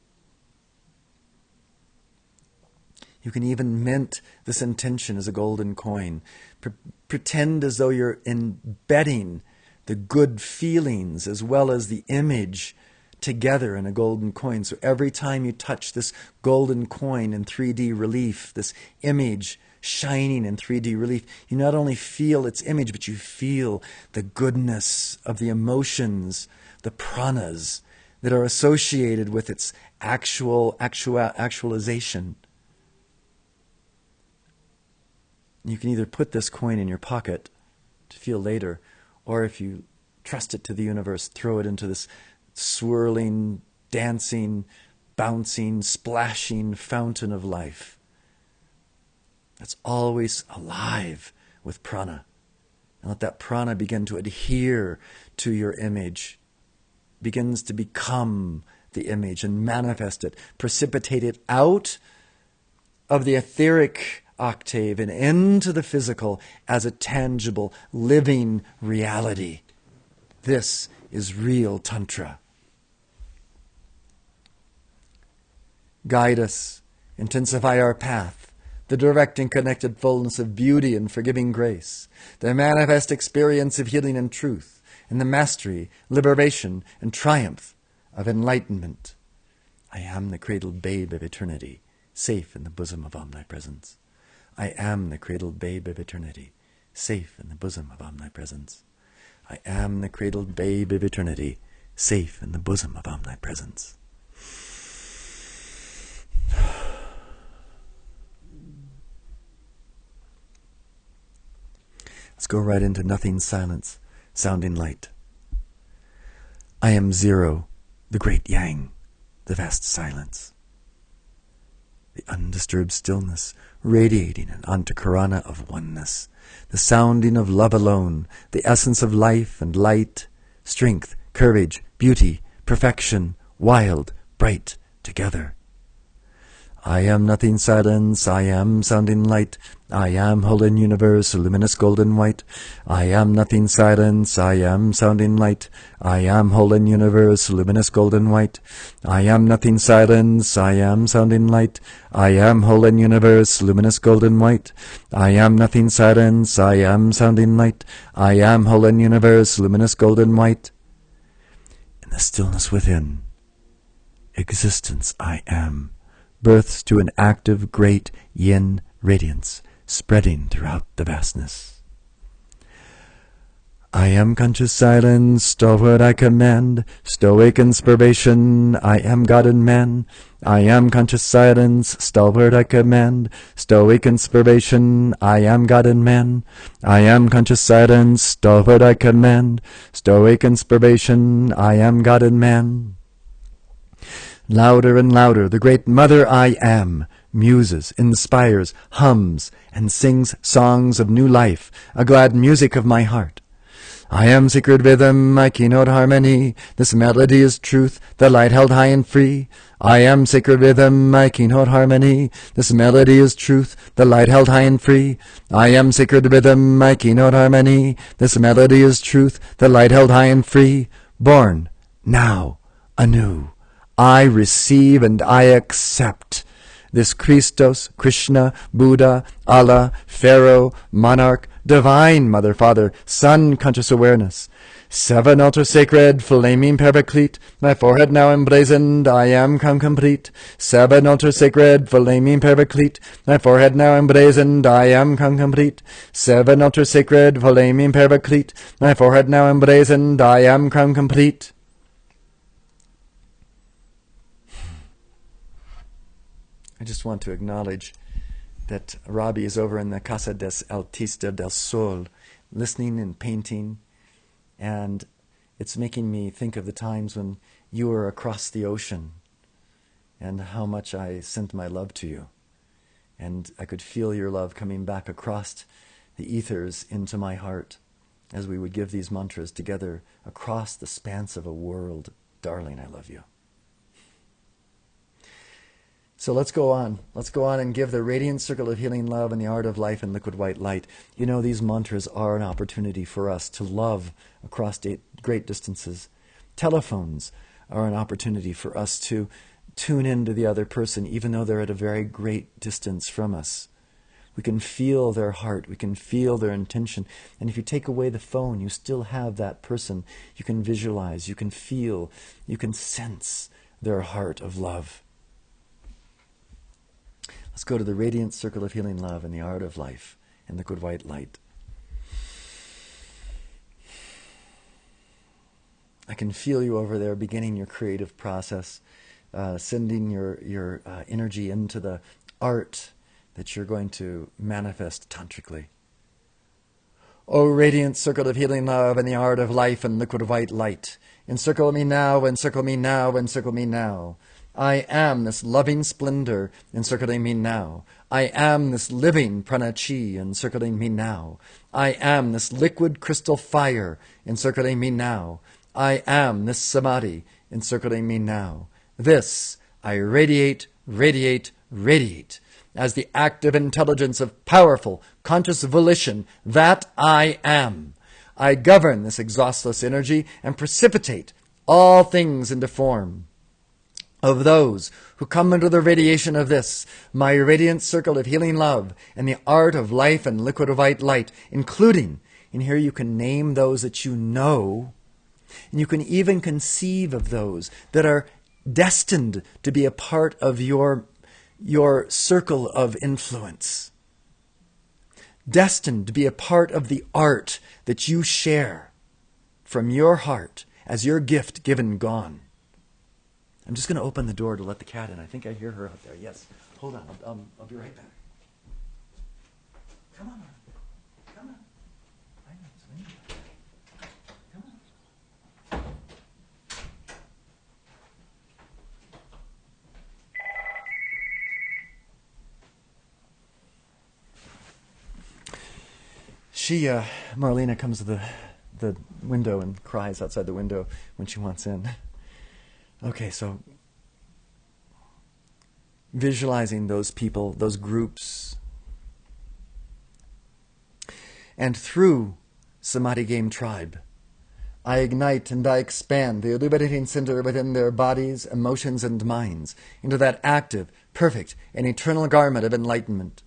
You can even mint this intention as a golden coin. Pretend as though you're embedding the good feelings as well as the image together in a golden coin. So every time you touch this golden coin in 3D relief, this image shining in 3D relief, you not only feel its image, but you feel the goodness of the emotions, the pranas that are associated with its actualization. You can either put this coin in your pocket to feel later, or if you trust it to the universe, throw it into this swirling, dancing, bouncing, splashing fountain of life that's always alive with prana. And let that prana begin to adhere to your image, begins to become the image and manifest it, precipitate it out of the etheric octave and into the physical as a tangible, living reality. This is real Tantra. Guide us, intensify our path, the direct and connected fullness of beauty and forgiving grace, the manifest experience of healing and truth, and the mastery, liberation, and triumph of enlightenment. I am the cradled babe of eternity, safe in the bosom of omnipresence. I am the cradled babe of eternity, safe in the bosom of omnipresence. I am the cradled babe of eternity, safe in the bosom of omnipresence. Let's go right into nothing silence, sounding light. I am zero, the great yang, the vast silence. The undisturbed stillness, radiating an antakarana of oneness, the sounding of love alone, the essence of life and light, strength, courage, beauty, perfection, wild, bright, together. I am nothing silence, I am sounding light, I am whole in universe, luminous golden white. I am nothing silence, I am sounding light, I am whole in universe, luminous golden white. I am nothing silence, I am sounding light, I am whole in universe, luminous golden white. I am nothing silence, I am sounding light, I am whole in universe, luminous golden white. In the stillness within, existence I am, births to an active great yin radiance spreading throughout the vastness. I am conscious silence, stalwart I command, stoic inspiration, I am God and man. I am conscious silence, stalwart I command, stoic inspiration, I am God and man. I am conscious silence, stalwart I command, stoic inspiration, I am God and man. Louder and louder, the great Mother I Am muses, inspires, hums, and sings songs of new life, a glad music of my heart. I am sacred rhythm, my keynote harmony, this melody is truth, the light held high and free. I am sacred rhythm, my keynote harmony, this melody is truth, the light held high and free. I am sacred rhythm, my keynote harmony, this melody is truth, the light held high and free. Born, now, anew. I receive and I accept this Christos, Krishna, Buddha, Allah, Pharaoh, Monarch, Divine Mother, Father, Son, conscious awareness, Seven altar sacred, flaming paraclete, my forehead now emblazoned, I am come complete. Seven altar sacred, flaming paraclete, my forehead now emblazoned, I am come complete. Seven altar sacred, flaming paraclete, my forehead now emblazoned, I am come complete. I just want to acknowledge that Robbie is over in the Casa des Artistas del Sol, listening and painting. And it's making me think of the times when you were across the ocean and how much I sent my love to you. And I could feel your love coming back across the ethers into my heart as we would give these mantras together across the span of a world. Darling, I love you. So let's go on. Let's go on and give the radiant circle of healing love and the art of life in liquid white light. You know, these mantras are an opportunity for us to love across great distances. Telephones are an opportunity for us to tune into the other person, even though they're at a very great distance from us. We can feel their heart. We can feel their intention. And if you take away the phone, you still have that person. You can visualize, you can feel, you can sense their heart of love. Let's go to the radiant circle of healing love and the art of life in liquid white light. I can feel you over there beginning your creative process, sending your energy into the art that you're going to manifest tantrically. O radiant circle of healing love and the art of life in liquid white light, encircle me now, encircle me now, encircle me now. I am this loving splendor encircling me now. I am this living prana chi encircling me now. I am this liquid crystal fire encircling me now. I am this samadhi encircling me now. This I radiate, radiate, radiate as the active intelligence of powerful, conscious volition that I am. I govern this exhaustless energy and precipitate all things into form. Of those who come under the radiation of this, my radiant circle of healing love and the art of life and liquid white light, including, and here you can name those that you know, and you can even conceive of those that are destined to be a part of your circle of influence, destined to be a part of the art that you share from your heart as your gift given gone. I'm just going to open the door to let the cat in. I think I hear her out there. Yes. Hold on. I'll be right back. Come on. Come on. I know it's windy. Come on. Marlena comes to the window and cries outside the window when she wants in. Okay, so visualizing those people, those groups, and through Samadhi Game Tribe, I ignite and I expand the illuminating center within their bodies, emotions, and minds into that active, perfect, and eternal garment of enlightenment,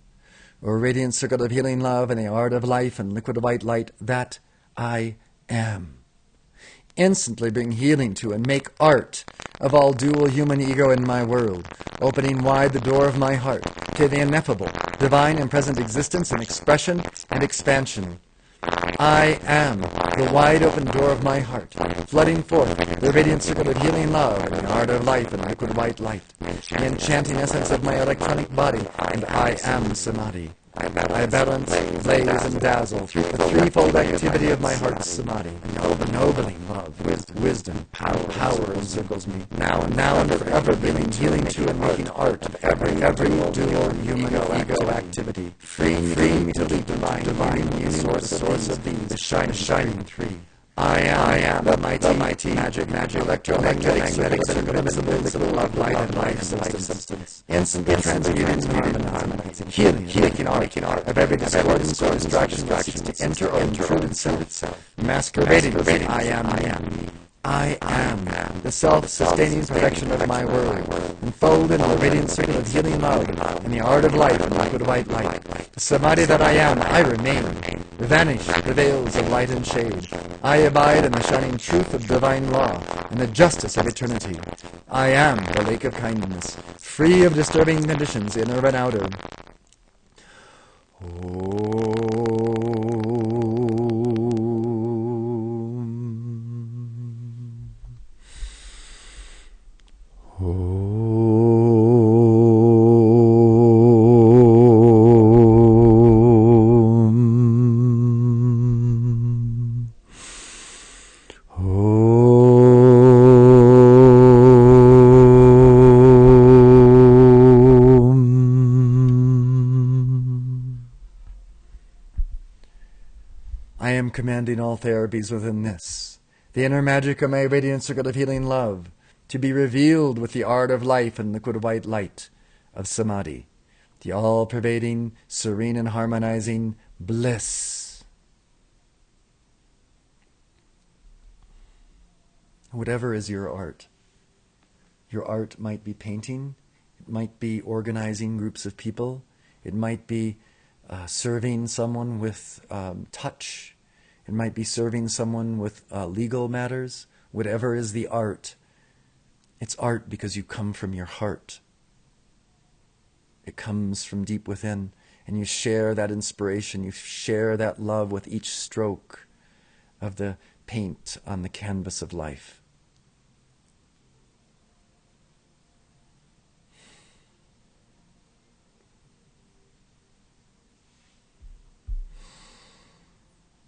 or radiant circle of healing love and the art of life and liquid white light that I am. Instantly bring healing to and make art of all dual human ego in my world, opening wide the door of my heart to the ineffable, divine and present existence and expression and expansion. I am the wide open door of my heart, flooding forth the radiant circle of healing love and the art of life and liquid white light, the enchanting essence of my electronic body, and I am Samadhi. I balance, blaze, and dazzle the threefold activity of my heart's samadhi. Ennobling love, wisdom, power encircles me. Now and forever, giving healing to and making art of every dual human ego activity. Freeing me to leap divine source of these, the shining three. I am the mighty magic electromagnetic circle of invisible love, light, and life substance. Instantly transmuting, harmonizing, healing, making art of every discordance or distraction that seeks to enter or intrude itself. Masquerading, I am me. I I am the self-sustaining perfection of my word, enfolded in the radiant circle of healing love and the art of life and liquid white light. The samadhi that I am, I remain. Vanish the veils of light and shade. I abide in the shining truth of divine law and the justice of eternity. I am the lake of kindness, free of disturbing conditions, inner and outer. I am commanding all therapies within this, the inner magic of my radiant circle of healing love, to be revealed with the art of life and liquid white light of samadhi, the all-pervading, serene and harmonizing bliss. Whatever is your art might be painting, it might be organizing groups of people, it might be serving someone with touch, it might be serving someone with legal matters. Whatever is the art, it's art because you come from your heart. It comes from deep within, and you share that inspiration, you share that love with each stroke of the paint on the canvas of life.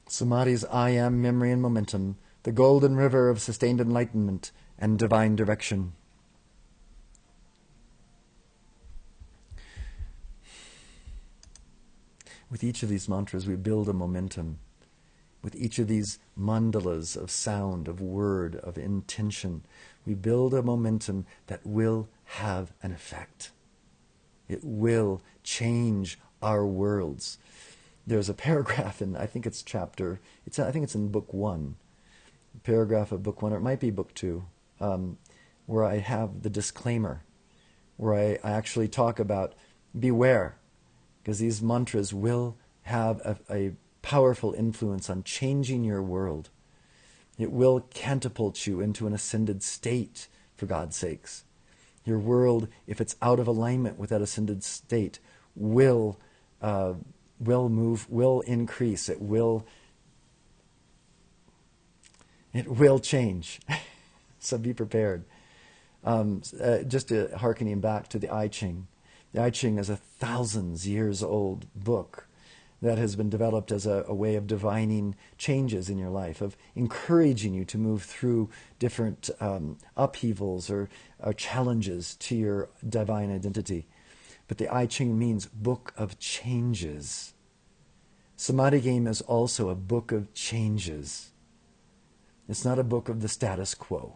Samadhi's I am memory and momentum, the golden river of sustained enlightenment and divine direction. With each of these mantras, we build a momentum. With each of these mandalas of sound, of word, of intention, we build a momentum that will have an effect. It will change our worlds. There's a paragraph in, I think it's in book 1, a paragraph of book 1, or it might be book 2, where I have the disclaimer, where I actually talk about beware, because these mantras will have a powerful influence on changing your world. It will catapult you into an ascended state, for God's sakes. Your world, if it's out of alignment with that ascended state, will move, will increase, it will change. So be prepared. Just hearkening back to the I Ching. The I Ching is a thousands years old book that has been developed as a way of divining changes in your life, of encouraging you to move through different upheavals or challenges to your divine identity. But the I Ching means book of changes. Samadhi Game is also a book of changes. It's not a book of the status quo.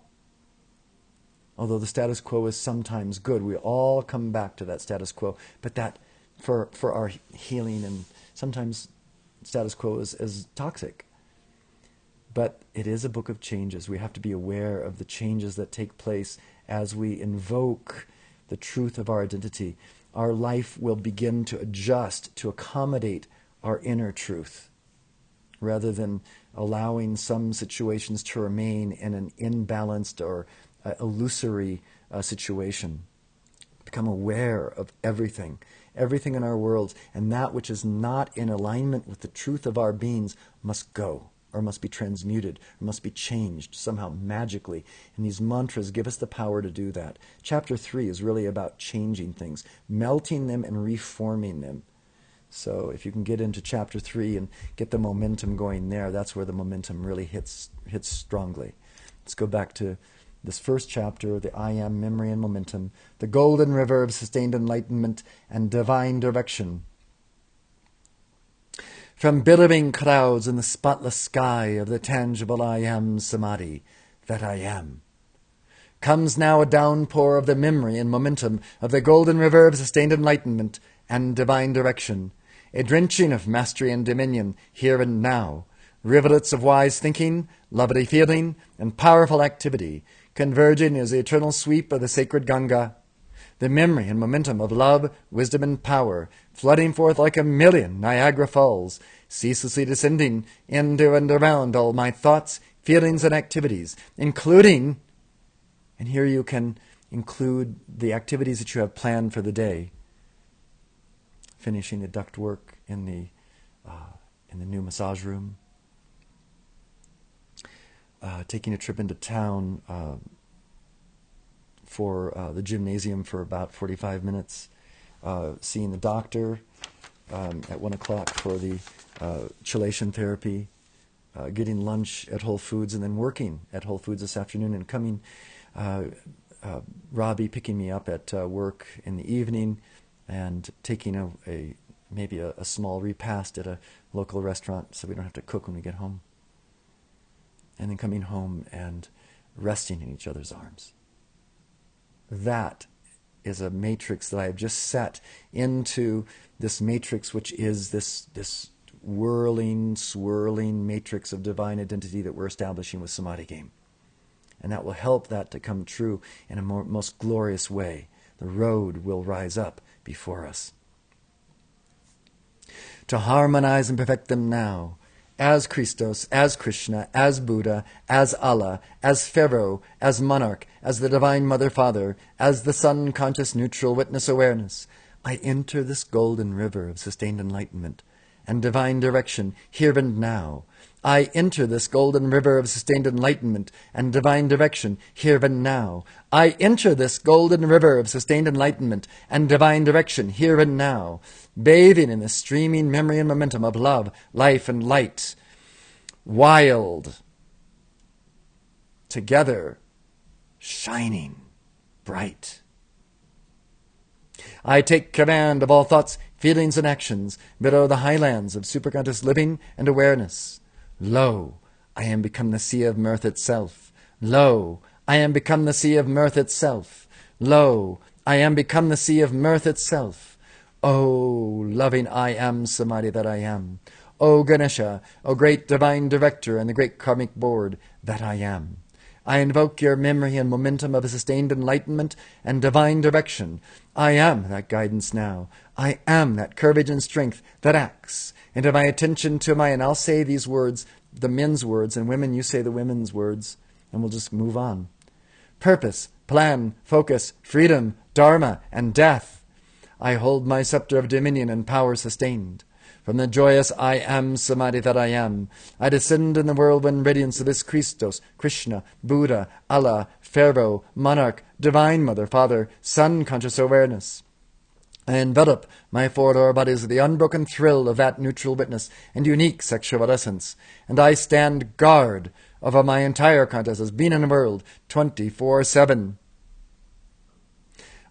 Although the status quo is sometimes good, we all come back to that status quo. But that, for our healing, and sometimes status quo is toxic. But it is a book of changes. We have to be aware of the changes that take place as we invoke the truth of our identity. Our life will begin to adjust to accommodate our inner truth, rather than allowing some situations to remain in an imbalanced or illusory situation. Become aware of everything in our worlds, and that which is not in alignment with the truth of our beings must go, or must be transmuted, or must be changed somehow magically. And these mantras give us the power to do that. Chapter 3 is really about changing things, melting them and reforming them. So if you can get into chapter 3 and get the momentum going there, that's where the momentum really hits strongly. Let's go back to this first chapter, the I Am Memory and Momentum, the golden river of sustained enlightenment and divine direction. From billowing clouds in the spotless sky of the tangible I Am Samadhi, that I am, comes now a downpour of the memory and momentum of the golden river of sustained enlightenment and divine direction, a drenching of mastery and dominion here and now, rivulets of wise thinking, lovely feeling, and powerful activity, converging as the eternal sweep of the sacred Ganga, the memory and momentum of love, wisdom, and power, flooding forth like a million Niagara Falls, ceaselessly descending into and around all my thoughts, feelings, and activities, including, and here you can include the activities that you have planned for the day, finishing the duct work in the new massage room, taking a trip into town for the gymnasium for about 45 minutes, seeing the doctor at 1 o'clock for the chelation therapy, getting lunch at Whole Foods, and then working at Whole Foods this afternoon, and coming, Robbie picking me up at work in the evening, and taking maybe a small repast at a local restaurant so we don't have to cook when we get home. And then coming home and resting in each other's arms. That is a matrix that I have just set into this matrix, which is this whirling, swirling matrix of divine identity that we're establishing with Samadhi Game. And that will help that to come true in a most glorious way. The road will rise up before us. To harmonize and perfect them now, as Christos, as Krishna, as Buddha, as Allah, as Pharaoh, as Monarch, as the Divine Mother Father, as the Sun conscious neutral witness awareness, I enter this golden river of sustained enlightenment and divine direction here and now. I enter this golden river of sustained enlightenment and divine direction here and now. I enter this golden river of sustained enlightenment and divine direction here and now, bathing in the streaming memory and momentum of love, life, and light. Wild, together, shining, bright. I take command of all thoughts, feelings, and actions below the highlands of superconscious living and awareness. Lo, I am become the sea of mirth itself. Lo, I am become the sea of mirth itself. Lo, I am become the sea of mirth itself. O loving I am Samadhi that I am. O Ganesha, O great divine director and the great karmic board that I am. I invoke your memory and momentum of a sustained enlightenment and divine direction. I am that guidance now. I am that courage and strength that acts. And to my attention to and I'll say these words, the men's words, and women, you say the women's words, and we'll just move on. Purpose, plan, focus, freedom, dharma, and death. I hold my scepter of dominion and power sustained. From the joyous I am Samadhi that I am, I descend in the whirlwind radiance of this Christos, Krishna, Buddha, Allah, Pharaoh, Monarch, Divine Mother, Father, Sun conscious awareness. I envelop my four lower bodies with the unbroken thrill of that neutral witness and unique sexual essence, and I stand guard over my entire consciousness, being in the world 24/7.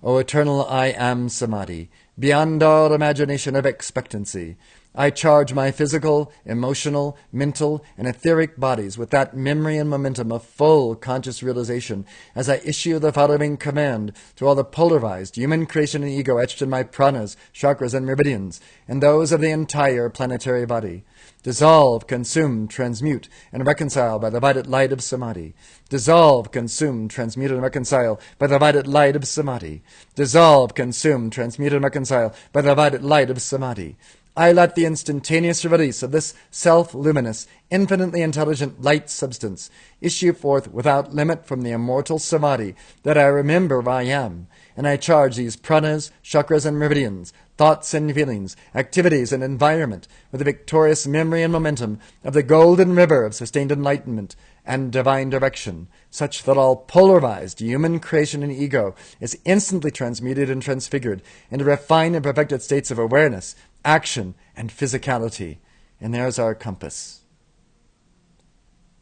O eternal I am Samadhi, beyond all imagination of expectancy, I charge my physical, emotional, mental, and etheric bodies with that memory and momentum of full conscious realization as I issue the following command to all the polarized human creation and ego etched in my pranas, chakras, and meridians, and those of the entire planetary body. Dissolve, consume, transmute, and reconcile by the violet light of Samadhi. Dissolve, consume, transmute, and reconcile by the violet light of Samadhi. Dissolve, consume, transmute, and reconcile by the violet light of Samadhi. I let the instantaneous release of this self-luminous, infinitely intelligent light substance issue forth without limit from the immortal Samadhi that I remember I am, and I charge these pranas, chakras, and meridians, thoughts and feelings, activities and environment with the victorious memory and momentum of the golden river of sustained enlightenment and divine direction, such that all polarized human creation and ego is instantly transmuted and transfigured into refined and perfected states of awareness, action, and physicality. And there's our compass.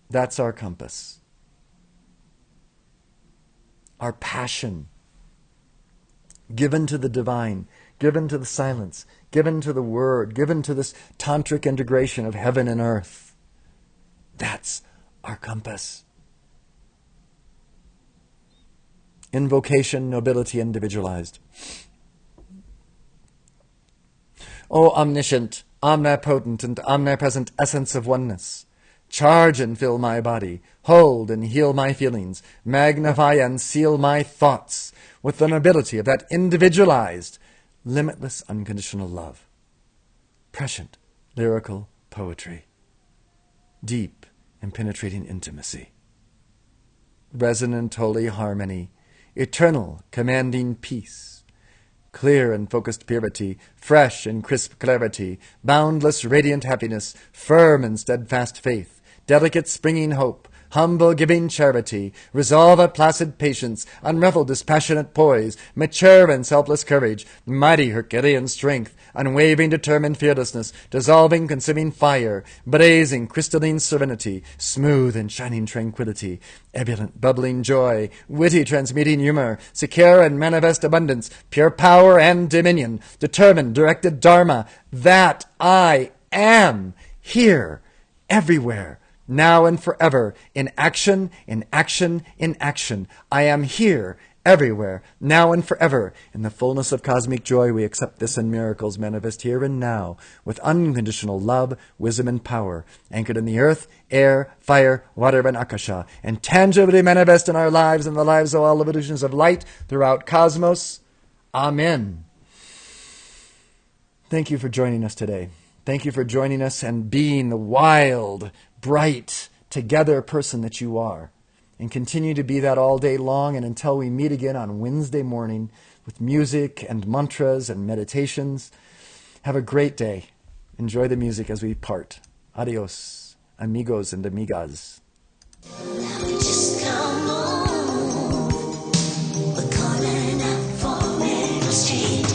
That's our compass. Our passion, given to the divine, given to the silence, given to the word, given to this tantric integration of heaven and earth. That's our compass. Invocation, nobility, individualized. O omniscient, omnipotent, and omnipresent essence of oneness, Charge and fill my body. Hold and heal my feelings. Magnify and seal my thoughts with the nobility of that individualized, limitless, unconditional love. Prescient, lyrical poetry. Deep and penetrating intimacy. Resonant holy harmony. Eternal commanding peace. Clear and focused purity, fresh and crisp clarity, boundless radiant happiness, firm and steadfast faith, delicate springing hope, humble giving charity, resolve of placid patience, unruffled dispassionate poise, mature and selfless courage, mighty Herculean strength, unwavering determined fearlessness, dissolving consuming fire, blazing crystalline serenity, smooth and shining tranquility, ebullient bubbling joy, witty transmuting humor, secure and manifest abundance, pure power and dominion, determined directed dharma, that I am here, everywhere, now and forever, in action, in action, in action. I am here, everywhere, now and forever. In the fullness of cosmic joy, we accept this and miracles manifest here and now, with unconditional love, wisdom, and power, anchored in the earth, air, fire, water, and akasha, and tangibly manifest in our lives and the lives of all evolutions of light throughout cosmos. Amen. Thank you for joining us today. Thank you for joining us and being the wild, bright, together person that you are. And continue to be that all day long and until we meet again on Wednesday morning with music and mantras and meditations. Have a great day. Enjoy the music as we part. Adios, amigos and amigas. Just come on. We're calling out for Middle Street.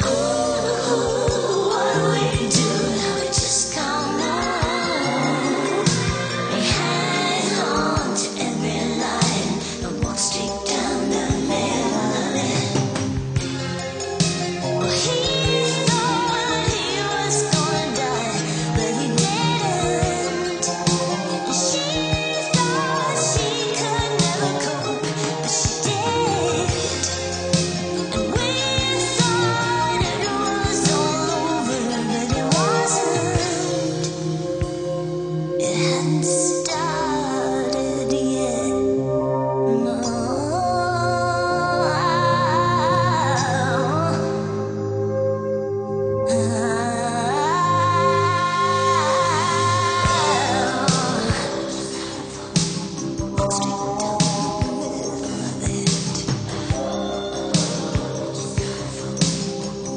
Oh, what do we do? Now we just come on. We hang on to every line and walk straight down the middle of it. Well, he thought he was gonna die, but he didn't. She thought she could never cope, but she did. And we thought it was all over, but it wasn't. It hadn't started yet. Walk straight down the middle of it.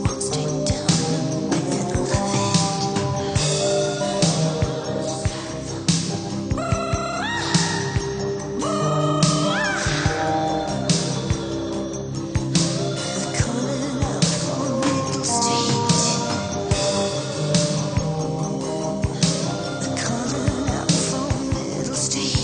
Walk straight down the middle of it. We're calling out for Middle Street. We're calling out for Middle Street.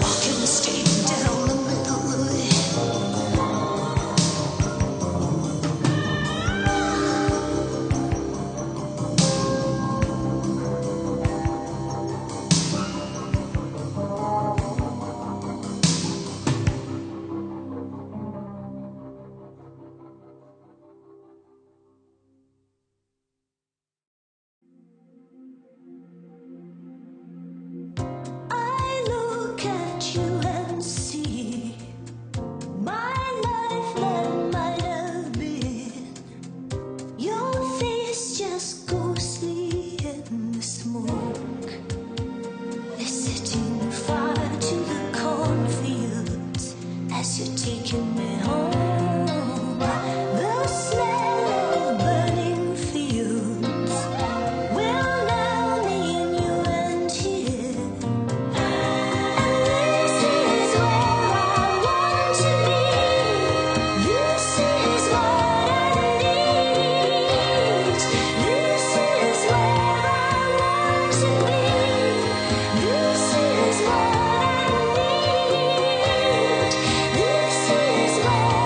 Walking straight down the middle of it. I look at you and see my life that might have been. Your face just ghostly in the smoke. They're setting fire to the cornfields as you're taking me home. The smell of burning fields will now mean you and here. And this is where I want to be. This is what I need. This is where I want to be. This is what I need. This is where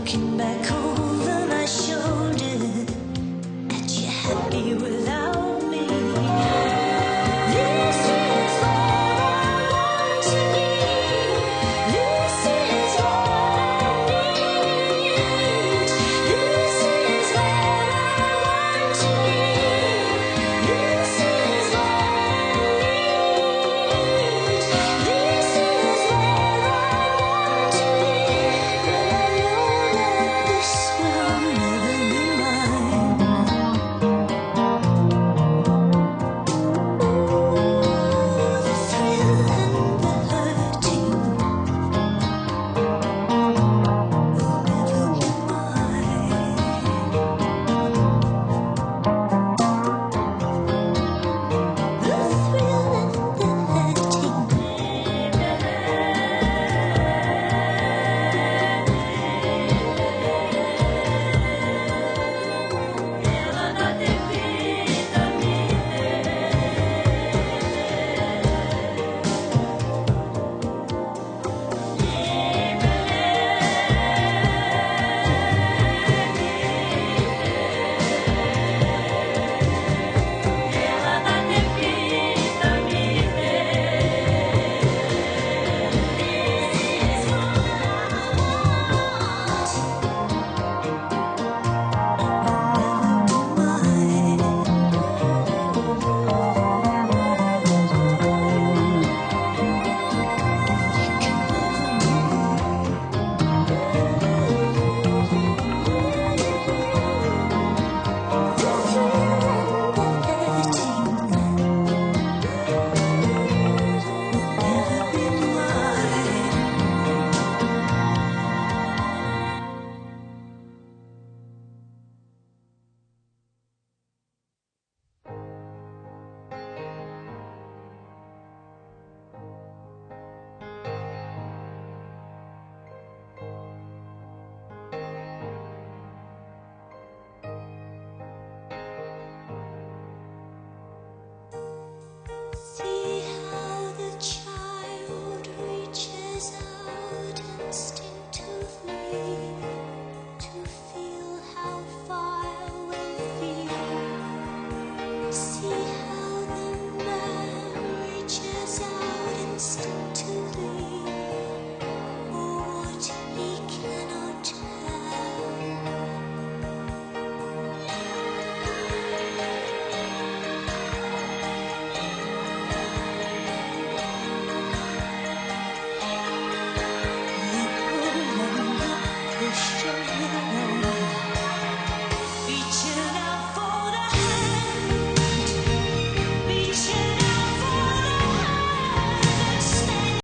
looking back over my shoulder at you happy with